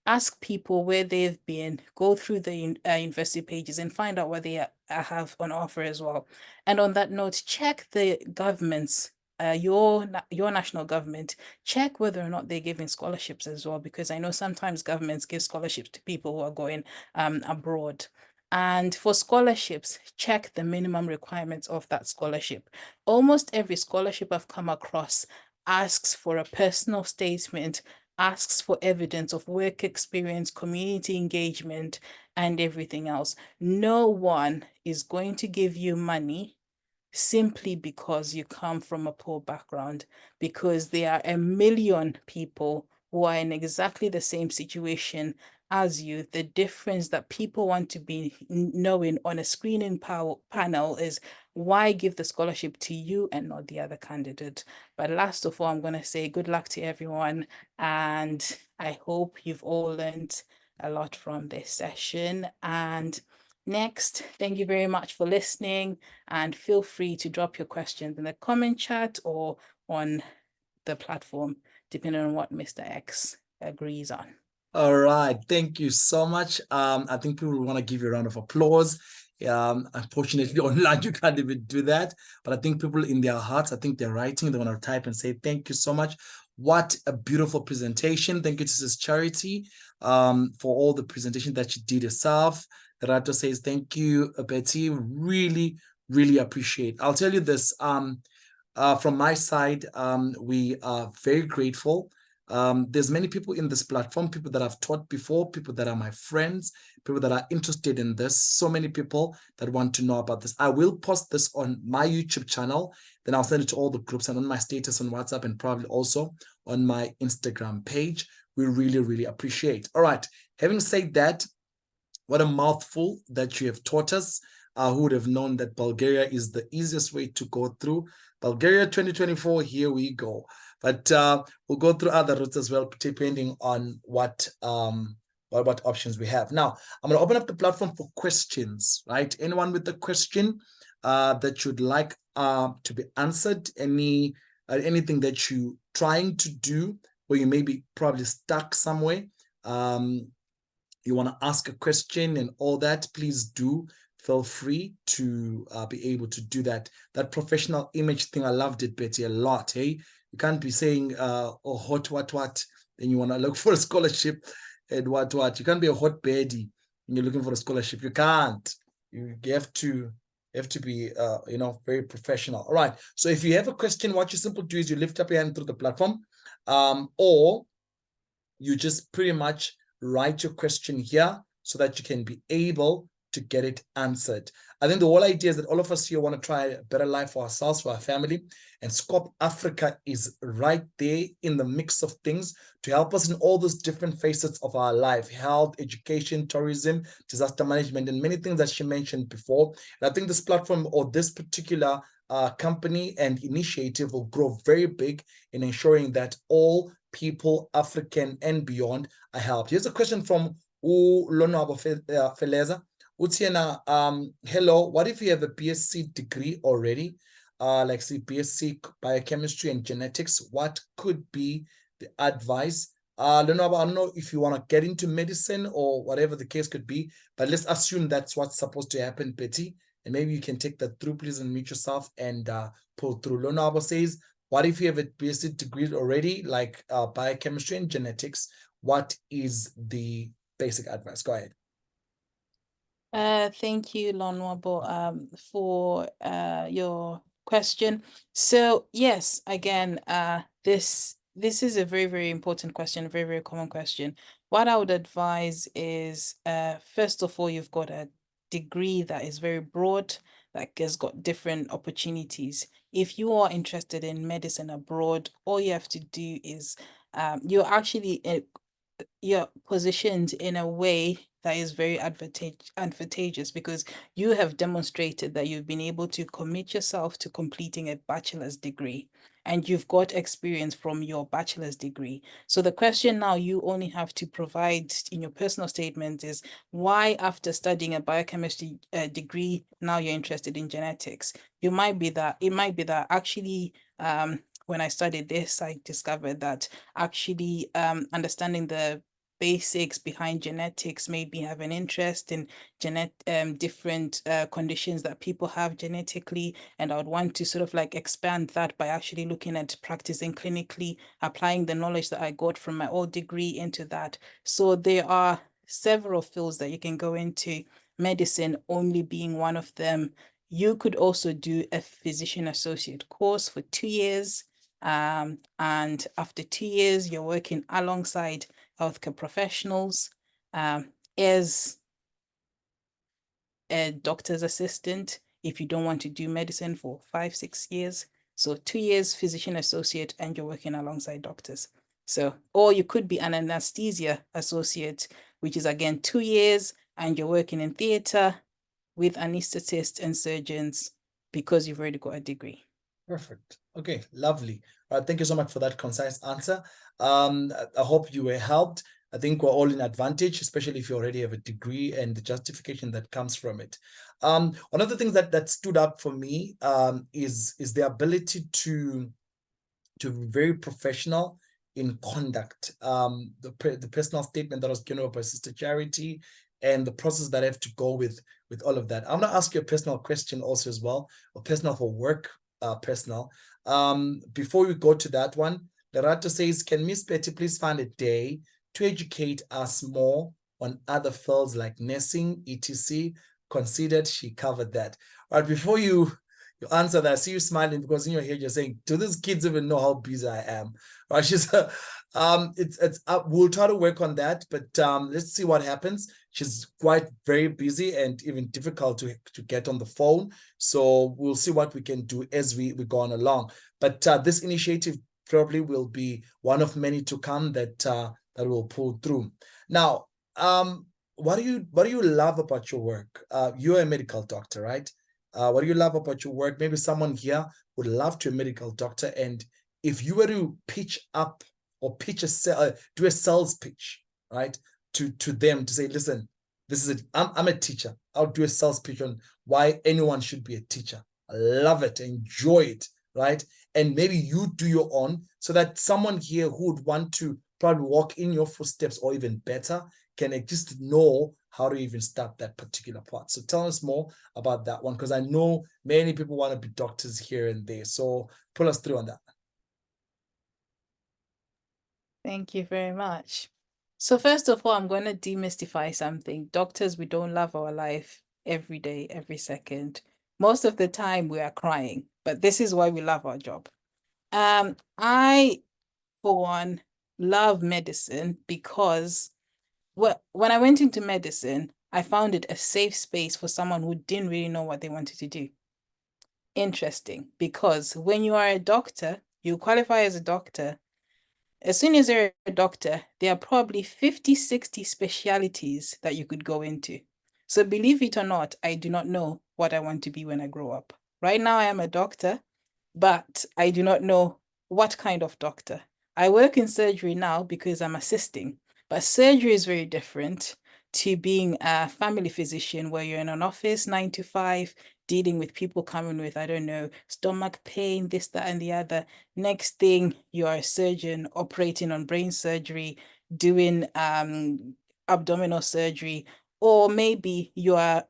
ask people where they've been, go through the university pages and find out what they have on offer as well. And on that note, check the governments, your national government, check whether or not they're giving scholarships as well, because I know sometimes governments give scholarships to people who are going abroad. And for scholarships, check the minimum requirements of that scholarship. Almost every scholarship I've come across asks for a personal statement, asks for evidence of work experience, community engagement, and everything else. No one is going to give you money simply because you come from a poor background, because there are a million people who are in exactly the same situation as you, the difference that people want to be knowing on a screening panel is why give the scholarship to you and not the other candidate. But last of all, I'm going to say good luck to everyone. And I hope you've all learned a lot from this session. And next, thank you very much for listening, and feel free to drop your questions in the comment chat or on the platform, depending on what Mr. X agrees on. All right, thank you so much. I think people want to give you a round of applause. Unfortunately, online you can't even do that, but I think people in their hearts, I think they're writing, they want to type and say thank you so much. What a beautiful presentation. Thank you to this Charity for all the presentation that you did yourself. Rato says thank you, Betty. Really, really appreciate. I'll tell you this. From my side, we are very grateful. There's many people in this platform, people that I've taught before, people that are my friends, people that are interested in this, so many people that want to know about this. I will post this on my YouTube channel, then I'll send it to all the groups and on my status on WhatsApp and probably also on my Instagram page. We really, really appreciate. All right, having said that, what a mouthful that you have taught us. Who would have known that Bulgaria is the easiest way to go through? Bulgaria 2024, here we go. But we'll go through other routes as well, depending on what options we have. Now, I'm going to open up the platform for questions, right? Anyone with a question that you'd like to be answered, anything that you're trying to do, where you may be probably stuck somewhere, you want to ask a question and all that, please do feel free to be able to do that. That professional image thing, I loved it, Betty, a lot. Hey, you can't be saying, oh, hot, what, then you want to look for a scholarship and what. You can't be a hot baddie when you're looking for a scholarship. You can't. You have to be, very professional. All right. So if you have a question, what you simply do is you lift up your hand through the platform, or you just pretty much write your question here so that you can be able to get it answered. I think the whole idea is that all of us here want to try a better life for ourselves, for our family, and Scope Africa is right there in the mix of things to help us in all those different facets of our life: health, education, tourism, disaster management, and many things that she mentioned before. And I think this platform or this particular company and initiative will grow very big in ensuring that all people, African and beyond, are helped. Here's a question from Lonwabo Feleza. Utiena, hello, what if you have a BSc degree already, like say BSc biochemistry and genetics? What could be the advice? Lonwabo, I don't know if you want to get into medicine or whatever the case could be, but let's assume that's what's supposed to happen, Betty. And maybe you can take that through, please, and mute yourself and pull through. Lonwabo says, what if you have a BSc degree already, like biochemistry and genetics? What is the basic advice? Go ahead. Thank you, Lonwabo, for your question. So yes, again, this is a very, very important question, a very, very common question. What I would advise is, first of all, you've got a degree that is very broad, that has got different opportunities. If you are interested in medicine abroad, all you have to do is you're actually you're positioned in a way that is very advantageous, because you have demonstrated that you've been able to commit yourself to completing a bachelor's degree, and you've got experience from your bachelor's degree. So the question now you only have to provide in your personal statement is, why, after studying a biochemistry degree, now you're interested in genetics? It might be that actually, when I studied this, I discovered that actually understanding the basics behind genetics made me have an interest in different conditions that people have genetically, and I would want to sort of like expand that by actually looking at practicing clinically, applying the knowledge that I got from my old degree into that. So there are several fields that you can go into, medicine only being one of them. You could also do a physician associate course for 2 years. And after 2 years, you're working alongside healthcare professionals as a doctor's assistant if you don't want to do medicine for 5-6 years. So 2 years physician associate, and you're working alongside doctors. So, or you could be an anesthesia associate, which is again 2 years, and you're working in theatre with anaesthetists and surgeons because you've already got a degree. Perfect. Okay, lovely. All right, thank you so much for that concise answer. I hope you were helped. I think we're all in advantage, especially if you already have a degree and the justification that comes from it. One of the things that stood up for me is the ability to be very professional in conduct. The personal statement that was given by Sister Charity and the process that I have to go with all of that. I'm going to ask you a personal question also as well, or personal for work, personal. Before we go to that one, Lerato says, can Miss Betty please find a day to educate us more on other fields like nursing, etc. Considered she covered that. All right, before you answer that, I see you smiling because in your head you're saying, do these kids even know how busy I am? Right? She's it's we'll try to work on that, but let's see what happens. She's quite very busy and even difficult to get on the phone. So we'll see what we can do as we go on along. But this initiative probably will be one of many to come that that will pull through. Now, what do you love about your work? You're a medical doctor, right? What do you love about your work? Maybe someone here would love to be a medical doctor. And if you were to pitch up or pitch do a sales pitch, right, to them to say, listen, this is it. I'm a teacher. I'll do a sales pitch on why anyone should be a teacher. I love it, enjoy it, right? And maybe you do your own so that someone here who would want to probably walk in your footsteps or even better can just know how to even start that particular part. So tell us more about that one, because I know many people want to be doctors here and there. So pull us through on that. Thank you very much. So first of all, I'm going to demystify something. Doctors, we don't love our life every day, every second. Most of the time we are crying, but this is why we love our job. I, for one, love medicine because when I went into medicine, I found it a safe space for someone who didn't really know what they wanted to do. Interesting, because when you are a doctor, you qualify as a doctor. As soon as you're a doctor, there are probably 50, 60 specialities that you could go into. So believe it or not, I do not know what I want to be when I grow up. Right now, I am a doctor, but I do not know what kind of doctor. I work in surgery now because I'm assisting, but surgery is very different to being a family physician where you're in an office 9 to 5, dealing with people coming with, I don't know, stomach pain, this, that, and the other. Next thing, you're a surgeon operating on brain surgery, doing abdominal surgery, or maybe you are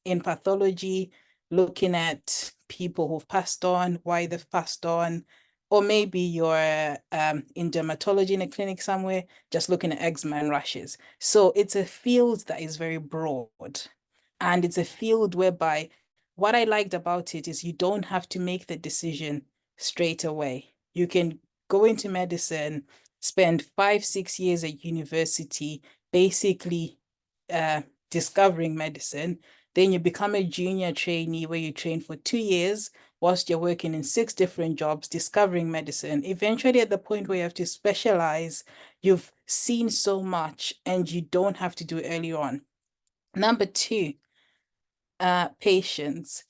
in pathology, looking at people who've passed on, why they've passed on, or maybe you're in dermatology in a clinic somewhere, just looking at eczema and rashes. So it's a field that is very broad, and it's a field whereby what I liked about it is you don't have to make the decision straight away. You can go into medicine, spend 5, 6 years at university, basically discovering medicine. Then you become a junior trainee where you train for 2 years whilst you're working in 6 different jobs, discovering medicine. Eventually, at the point where you have to specialize, you've seen so much and you don't have to do it early on. Number 2, patience.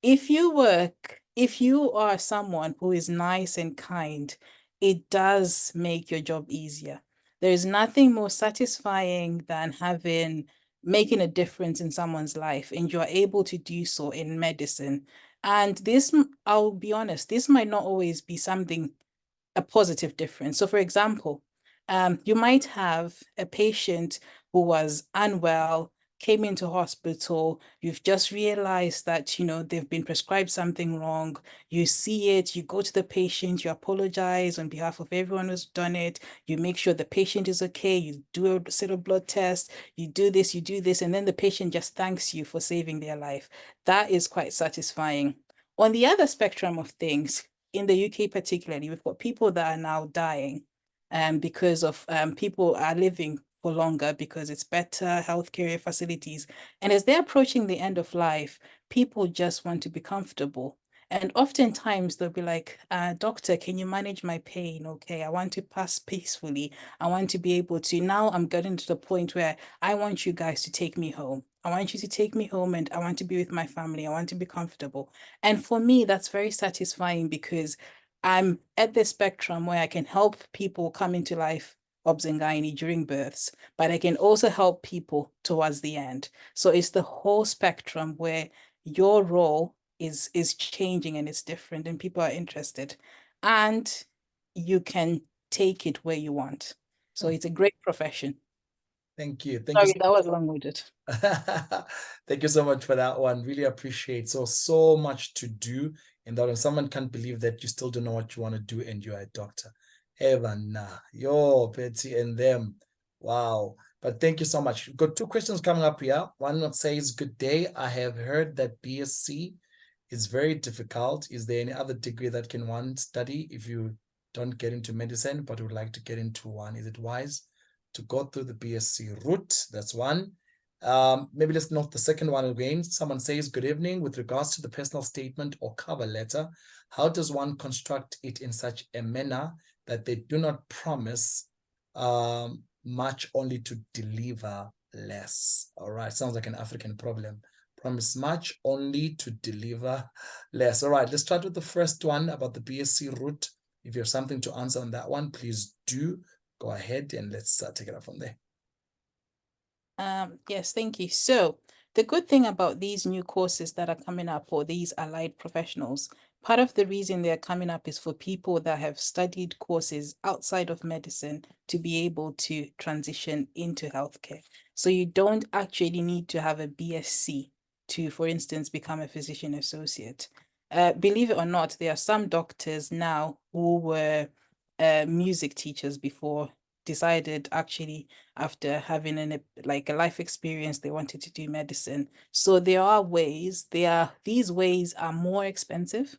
If you are someone who is nice and kind, it does make your job easier. There is nothing more satisfying than making a difference in someone's life, and you're able to do so in medicine. And this, I'll be honest, this might not always be a positive difference. So for example, you might have a patient who was unwell, came into hospital, you've just realized that, they've been prescribed something wrong. You see it, you go to the patient, you apologize on behalf of everyone who's done it. You make sure the patient is okay. You do a set of blood tests, you do this, and then the patient just thanks you for saving their life. That is quite satisfying. On the other spectrum of things, in the UK particularly, we've got people that are now dying because of people are living for longer because it's better healthcare facilities. And as they're approaching the end of life, people just want to be comfortable. And oftentimes they'll be like, doctor, can you manage my pain? Okay, I want to pass peacefully. I want to be able to, now I'm getting to the point where I want you guys to take me home. I want you to take me home and I want to be with my family. I want to be comfortable. And for me, that's very satisfying because I'm at the spectrum where I can help people come into life, obs and gynae, during births, but I can also help people towards the end. So it's the whole spectrum where your role is changing and it's different and people are interested, and you can take it where you want. So it's a great profession. Thank you. Thank you Sorry, so that was long-winded. Thank you so much for that one. Really appreciate. So much to do. And that when someone can't believe that you still don't know what you want to do and you are a doctor. Evan, yo, Betty and them. Wow. But thank you so much. Got two questions coming up here. One says, good day. I have heard that BSc is very difficult. Is there any other degree that can one study if you don't get into medicine, but would like to get into one? Is it wise to go through the BSc route? That's one. Maybe let's note the second one again. Someone says, good evening. With regards to the personal statement or cover letter, how does one construct it in such a manner that they do not promise much, only to deliver less? All right, sounds like an African problem. Promise much, only to deliver less. All right, let's start with the first one about the BSc route. If you have something to answer on that one, please do go ahead and let's take it up from there. Yes, thank you. So the good thing about these new courses that are coming up, or these allied professionals, part of the reason they're coming up is for people that have studied courses outside of medicine to be able to transition into healthcare. So you don't actually need to have a BSc to, for instance, become a physician associate. Believe it or not, there are some doctors now who were music teachers before, decided actually after having a life experience, they wanted to do medicine. So there are ways, these ways are more expensive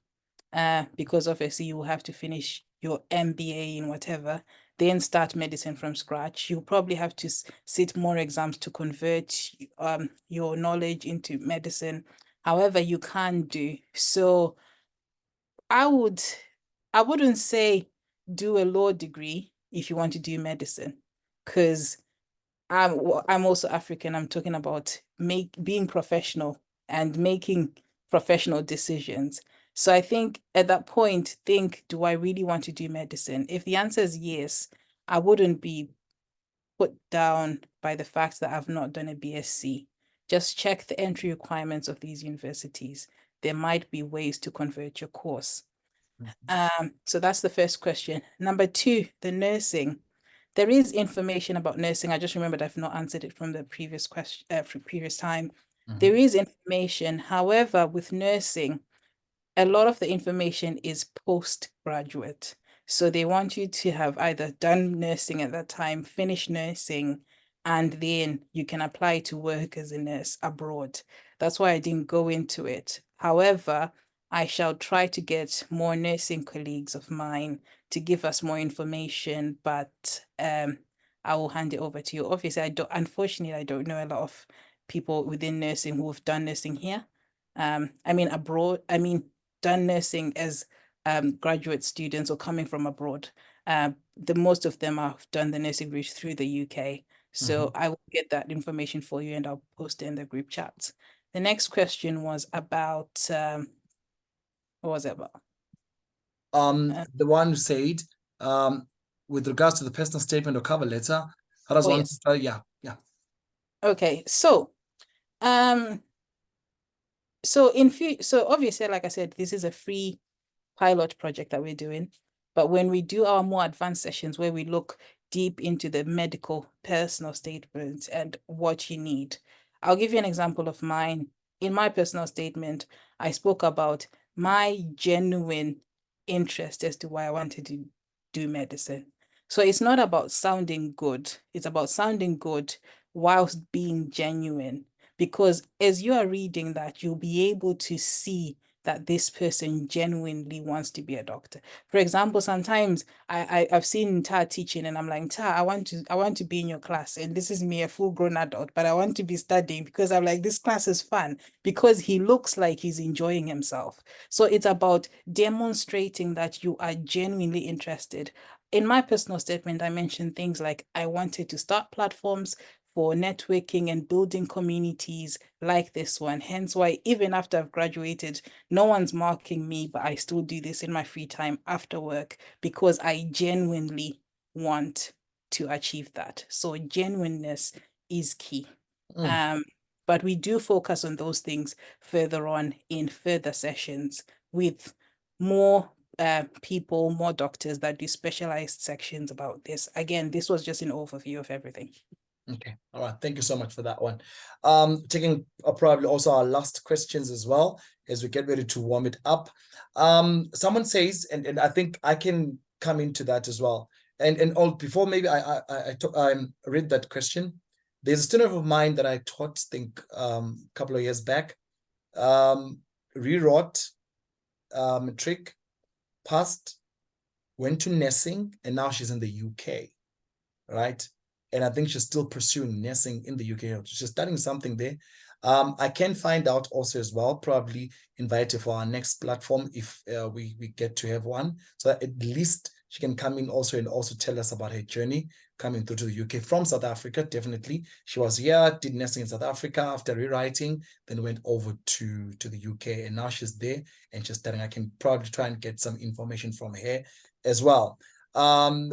because obviously you will have to finish your MBA in whatever, then start medicine from scratch. You'll probably have to sit more exams to convert your knowledge into medicine. However, you can do. So I wouldn't say do a law degree if you want to do medicine, because I'm also African. I'm talking about being professional and making professional decisions. So I think at that point, do I really want to do medicine? If the answer is yes, I wouldn't be put down by the fact that I've not done a BSc. Just check the entry requirements of these universities. There might be ways to convert your course. So that's the first question. Number two, the nursing. There is information about nursing. I just remembered I've not answered it from the previous question, previous time. There is information. However, with nursing, a lot of the information is postgraduate. So they want you to have either done nursing at that time, finished nursing, and then you can apply to work as a nurse abroad. That's why I didn't go into it. However, I shall try to get more nursing colleagues of mine to give us more information, but I will hand it over to you. Obviously, unfortunately, I don't know a lot of people within nursing who have done nursing here. I mean abroad, done nursing as graduate students or coming from abroad. The most of them have done the nursing route through the UK. So I will get that information for you and I'll post it in the group chat. The next question was about, what was it about? The one who said, with regards to the personal statement or cover letter, how does one? Yes. Yeah. Okay, so so obviously, like I said, this is a free pilot project that we're doing. But when we do our more advanced sessions where we look deep into the medical personal statement and what you need, I'll give you an example of mine. In my personal statement, I spoke about my genuine interest as to why I wanted to do medicine. So it's not about sounding good. It's about sounding good whilst being genuine. Because as you are reading that, you'll be able to see that this person genuinely wants to be a doctor. For example, sometimes I've seen Ta teaching and I'm like, Ta, I want to be in your class. And this is me, a full grown adult, but I want to be studying because I'm like, this class is fun because he looks like he's enjoying himself. So it's about demonstrating that you are genuinely interested. In my personal statement, I mentioned things like I wanted to start platforms for networking and building communities like this one. Hence why even after I've graduated, no one's marking me, but I still do this in my free time after work because I genuinely want to achieve that. So genuineness is key. But we do focus on those things further on in further sessions with more people, more doctors that do specialized sections about this. Again, this was just an overview of everything. Okay, all right. Thank you so much for that one. Taking probably also our last questions as well as we get ready to warm it up. Someone says, and I think I can come into that as well. And all before maybe I read that question. There's a student of mine that I taught, think a couple of years back, rewrote matric, passed, went to nursing, and now she's in the UK, right? And I think she's still pursuing nursing in the UK. She's studying something there. I can find out also as well, probably invite her for our next platform if we get to have one. So at least she can come in also and also tell us about her journey coming through to the UK from South Africa. Definitely. She was here, did nursing in South Africa after rewriting, then went over to the UK. And now she's there and she's studying. I can probably try and get some information from her as well. And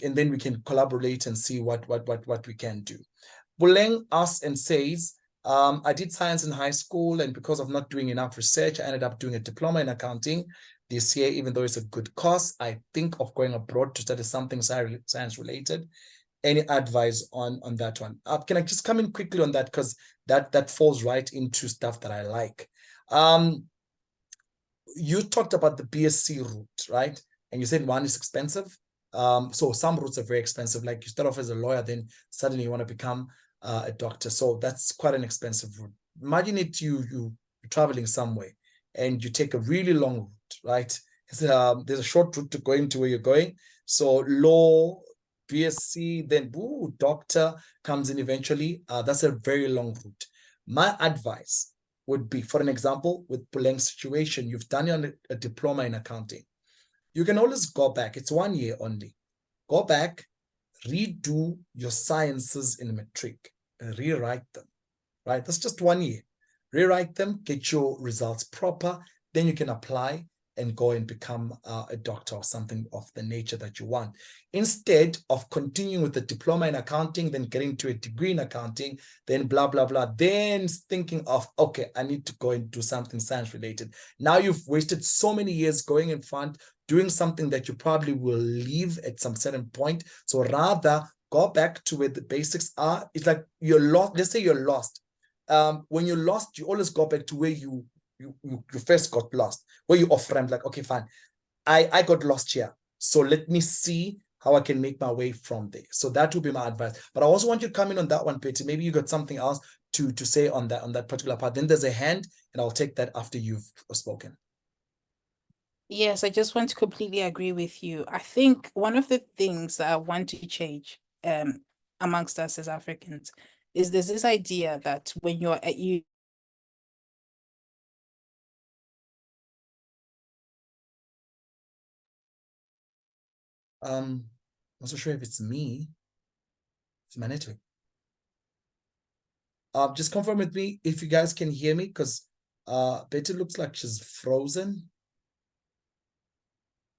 then we can collaborate and see what we can do. Buleng asks and says, I did science in high school, and because of not doing enough research, I ended up doing a diploma in accounting this year. Even though it's a good course, I think of going abroad to study something science related. Any advice on that one? Can I just come in quickly on that, because that falls right into stuff that I like. You talked about the BSc route, right? And you said one is expensive. So some routes are very expensive. Like you start off as a lawyer, then suddenly you want to become a doctor. So that's quite an expensive route. Imagine it, you're traveling somewhere and you take a really long route, right? There's a short route to going to where you're going. So law, BSc, then doctor comes in eventually. That's a very long route. My advice would be, for an example, with Buleng's situation, you've done a diploma in accounting. You can always go back. It's 1 year only. Go back, redo your sciences in matric, and rewrite them, right? That's just 1 year. Rewrite them, get your results proper, then you can apply and go and become a doctor or something of the nature that you want. Instead of continuing with the diploma in accounting, then getting to a degree in accounting, then blah, blah, blah, then thinking of, okay, I need to go and do something science related. Now you've wasted so many years going in front, doing something that you probably will leave at some certain point. So rather go back to where the basics are. It's like you're lost. Let's say you're lost. When you're lost, you always go back to where you first got lost, where you off-ramp, like, okay, fine, I got lost here, so let me see how I can make my way from there. So that would be my advice. But I also want you to come in on that one, Betty. Maybe you got something else to say on that particular part. Then there's a hand, and I'll take that after you've spoken. Yes, I just want to completely agree with you. I think one of the things that I want to change amongst us as Africans is there's this idea that when you're at you I'm not so sure if it's me. It's my network. Just confirm with me if you guys can hear me, because Betty looks like she's frozen.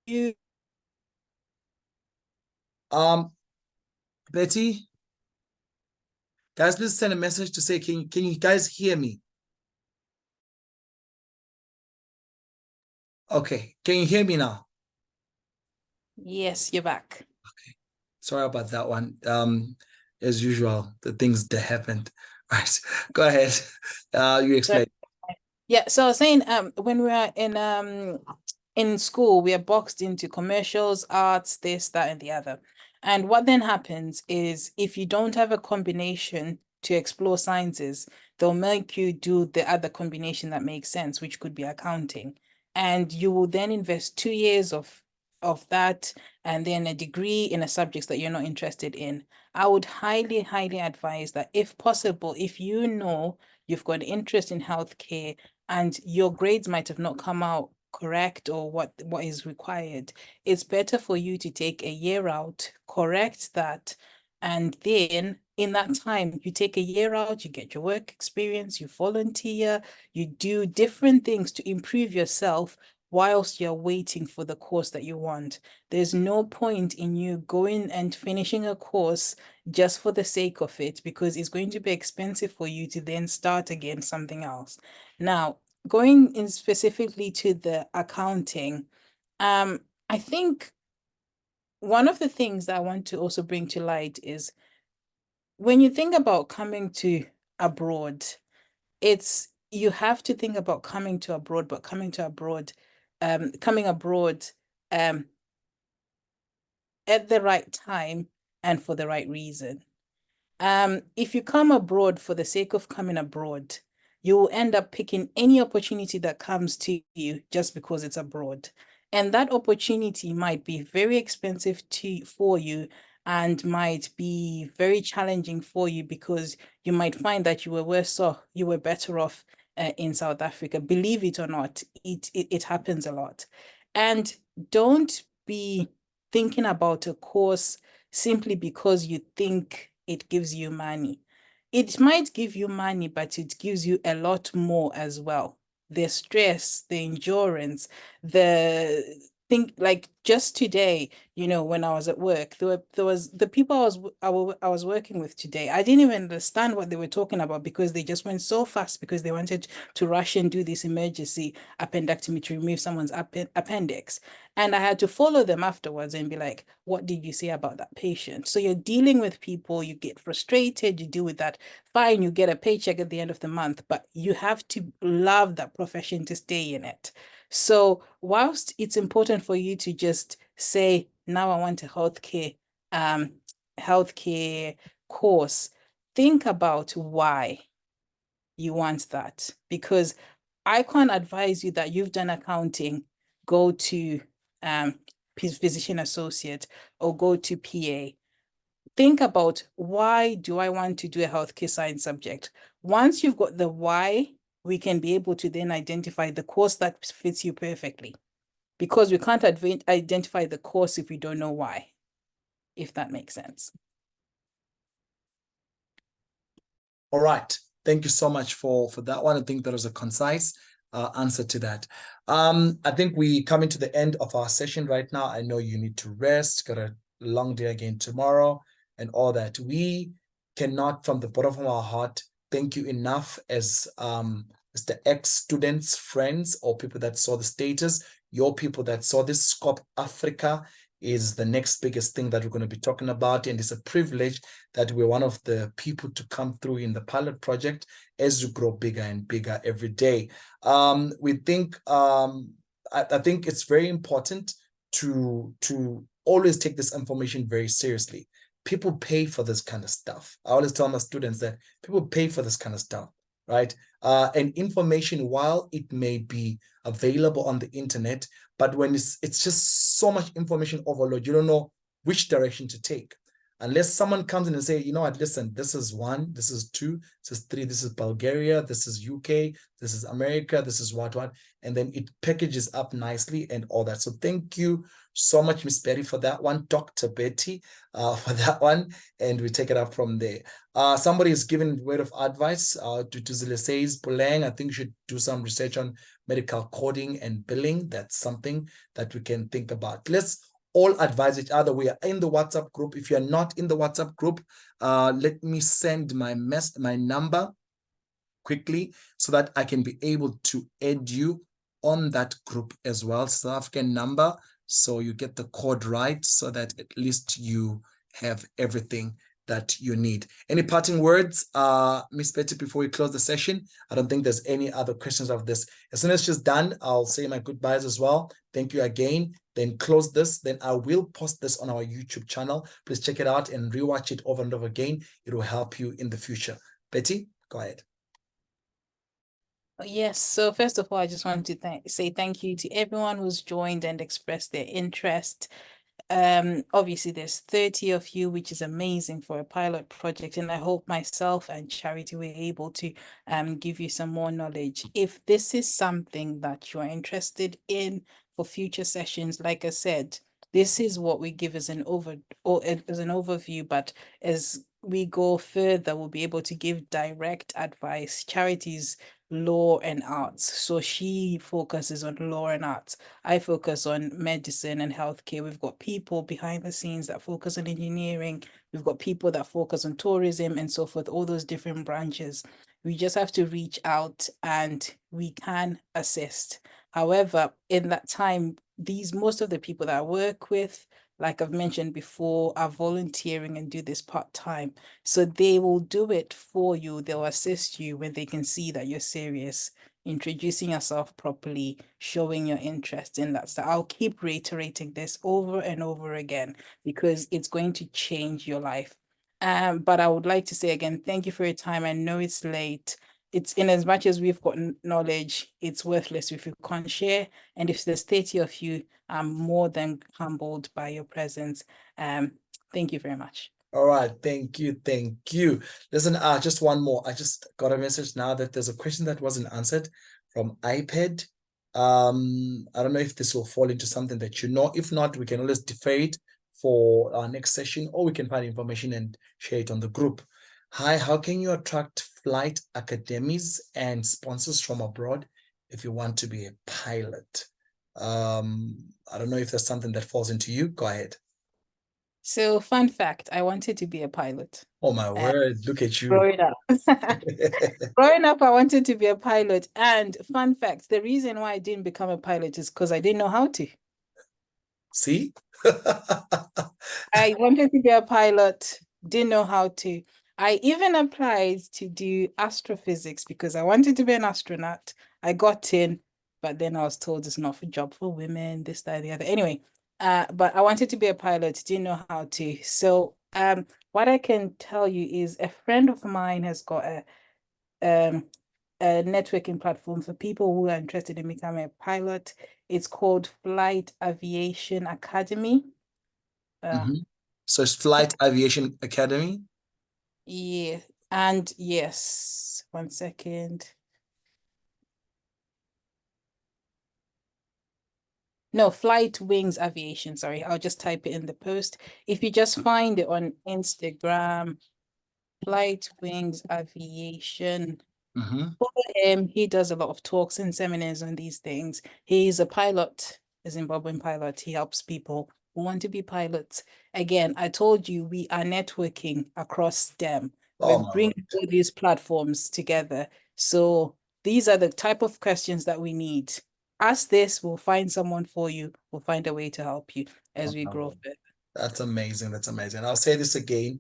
you Betty, guys, please send a message to say, can you guys hear me? Okay, can you hear me now? yes, you're back. Okay, sorry about that one. As usual, the things that happened. Right, go ahead. You explain. Yeah, so I was saying when we are in school, we are boxed into commercials, arts, this, that, and the other. And what then happens is if you don't have a combination to explore sciences, they'll make you do the other combination that makes sense, which could be accounting. And you will then invest 2 years of that, and then a degree in a subject that you're not interested in. I would highly, highly advise that if possible, if you know you've got an interest in healthcare and your grades might have not come out correct or what is required, it's better for you to take a year out, correct that, and then in that time, you take a year out, you get your work experience, you volunteer, you do different things to improve yourself whilst you're waiting for the course that you want. There's no point in you going and finishing a course just for the sake of it, because it's going to be expensive for you to then start again something else. Now, going in specifically to the accounting, I think one of the things that I want to also bring to light is when you think about coming to abroad, you have to think about coming to abroad, but coming abroad at the right time and for the right reason. If you come abroad for the sake of coming abroad, you will end up picking any opportunity that comes to you just because it's abroad. And that opportunity might be very expensive for you and might be very challenging for you, because you might find that you were worse off, you were better off in South Africa. Believe it or not, it happens a lot. And don't be thinking about a course simply because you think it gives you money. It might give you money, but it gives you a lot more as well. The stress, the endurance, the think, like just today, when I was at work, there was the people I was working with today. I didn't even understand what they were talking about because they just went so fast because they wanted to rush and do this emergency appendectomy to remove someone's appendix. And I had to follow them afterwards and be like, what did you say about that patient? So you're dealing with people, you get frustrated, you deal with that. Fine, you get a paycheck at the end of the month, but you have to love that profession to stay in it. So whilst it's important for you to just say, now I want a healthcare course, think about why you want that. Because I can't advise you that you've done accounting, go to physician associate or go to PA. Think about, why do I want to do a healthcare science subject? Once you've got the why, we can be able to then identify the course that fits you perfectly, because we can't identify the course if we don't know why, if that makes sense. All right. Thank you so much for that one. I think that was a concise answer to that. I think we coming to the end of our session right now. I know you need to rest, got a long day again tomorrow and all that. We cannot, from the bottom of our heart, thank you enough as the ex-students, friends, or people that saw the status, your people that saw this. Scope Africa is the next biggest thing that we're going to be talking about. And it's a privilege that we're one of the people to come through in the pilot project as you grow bigger and bigger every day. We think, I think it's very important to always take this information very seriously. People pay for this kind of stuff. I always tell my students that people pay for this kind of stuff, right? And information, while it may be available on the internet, but when it's just so much information overload, you don't know which direction to take. Unless someone comes in and say, you know what, listen, this is 1, this is 2, this is 3, this is Bulgaria, this is UK, this is America, this is what, and then it packages up nicely and all that. So thank you so much, Miss Betty, for that one, Dr. Betty, for that one, and we take it up from there. Somebody is giving word of advice. Tutuzile says, Pulang, I think you should do some research on medical coding and billing. That's something that we can think about. Let's all advise each other. We are in the WhatsApp group. If you're not in the WhatsApp group, let me send my number quickly so that I can be able to add you on that group as well. South African number, so you get the code right, so that at least you have everything that you need. Any parting words, Miss Betty, before we close the session? I don't think there's any other questions of this. As soon as she's done, I'll say my goodbyes as well. Thank you again. Then close this. Then I will post this on our YouTube channel. Please check it out and rewatch it over and over again. It will help you in the future. Betty, go ahead. Yes, so first of all, I just want to say thank you to everyone who's joined and expressed their interest. Obviously there's 30 of you, which is amazing for a pilot project, and I hope myself and Charity were able to give you some more knowledge. If this is something that you're interested in for future sessions, like I said, this is what we give as an overview, but as we go further, we'll be able to give direct advice. Charity's law and arts, so she focuses on law and arts. I focus on medicine and healthcare. We've got people behind the scenes that focus on engineering. We've got people that focus on tourism and so forth, all those different branches. We just have to reach out and we can assist. However, in that time, most of the people that I work with, like I've mentioned before, are volunteering and do this part-time. So they will do it for you. They'll assist you when they can see that you're serious, introducing yourself properly, showing your interest in that stuff. I'll keep reiterating this over and over again because it's going to change your life. But I would like to say again, thank you for your time. I know it's late. It's in as much as we've got knowledge, it's worthless if you can't share. And if there's 30 of you, I'm more than humbled by your presence. Thank you very much. All right, thank you, thank you. Listen, just one more. I just got a message now that there's a question that wasn't answered from iPad. I don't know if this will fall into something that you know. If not, we can always defer it for our next session, or we can find information and share it on the group. Hi, how can you attract flight academies and sponsors from abroad if you want to be a pilot? I don't know if there's something that falls into you. Go ahead. So, fun fact, I wanted to be a pilot. Oh my word, look at you. Growing up. Growing up, I wanted to be a pilot. And fun fact, the reason why I didn't become a pilot is because I didn't know how to. See? I wanted to be a pilot, didn't know how to. I even applied to do astrophysics because I wanted to be an astronaut. I got in, but then I was told it's not a job for women, this, that, the other. Anyway, but I wanted to be a pilot, didn't know how to. So what I can tell you is a friend of mine has got a networking platform for people who are interested in becoming a pilot. It's called Flight Aviation Academy. So it's Flight Aviation Academy. Yeah, and yes, 1 second. No, Flight Wings Aviation. Sorry, I'll just type it in the post. If you just find it on Instagram, Flight Wings Aviation. Follow him. He does a lot of talks and seminars on these things. He's a pilot, a Zimbabwean pilot. He helps people who want to be pilots. Again, I told you we are networking across STEM. We're bringing all these platforms together. So these are the type of questions that we need. Ask this, we'll find someone for you. We'll find a way to help you as we grow further. That's amazing. That's amazing. I'll say this again.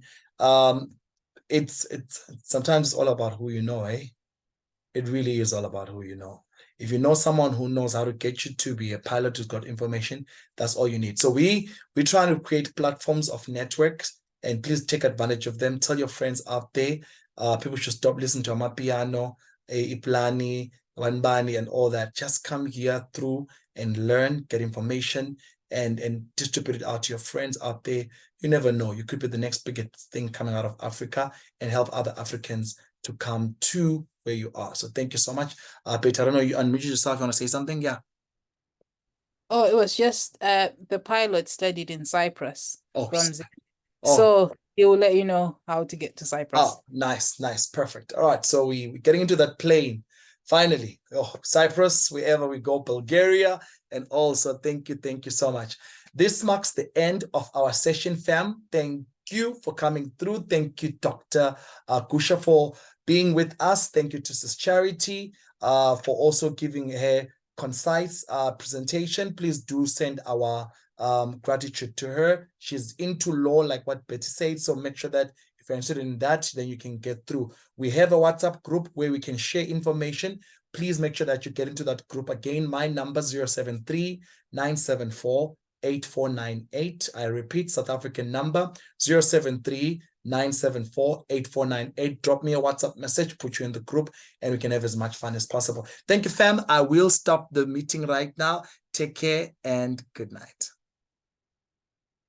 It's sometimes it's all about who you know, eh? It really is all about who you know. If you know someone who knows how to get you to be a pilot who's got information, that's all you need. So we're trying to create platforms of networks, and please take advantage of them. Tell your friends out there. People should stop listening to Amapiano, Iplani, Wanbani, and all that. Just come here through and learn, get information, and distribute it out to your friends out there. You never know. You could be the next biggest thing coming out of Africa and help other Africans to come to where you are. So thank you so much. Peter, I don't know, you unmute yourself. You want to say something? Yeah. Oh, it was just the pilot studied in Cyprus. Oh. So he will let you know how to get to Cyprus. Oh, nice, nice, perfect. All right, so we're getting into that plane. Finally, Cyprus, wherever we go, Bulgaria, and also thank you so much. This marks the end of our session, fam. Thank you for coming through. Thank you, Dr. Kusha, for being with us. Thank you to Sis Charity for also giving her concise presentation. Please do send our gratitude to her. She's into law, like what Betty said, so make sure that if you're interested in that, then you can get through. We have a WhatsApp group where we can share information. Please make sure that you get into that group. Again, my number 073-974-8498. I repeat, South African number 073 974-8498. Drop me a WhatsApp message, put you in the group, and we can have as much fun as possible. Thank you, fam. I will stop the meeting right now. Take care and good night.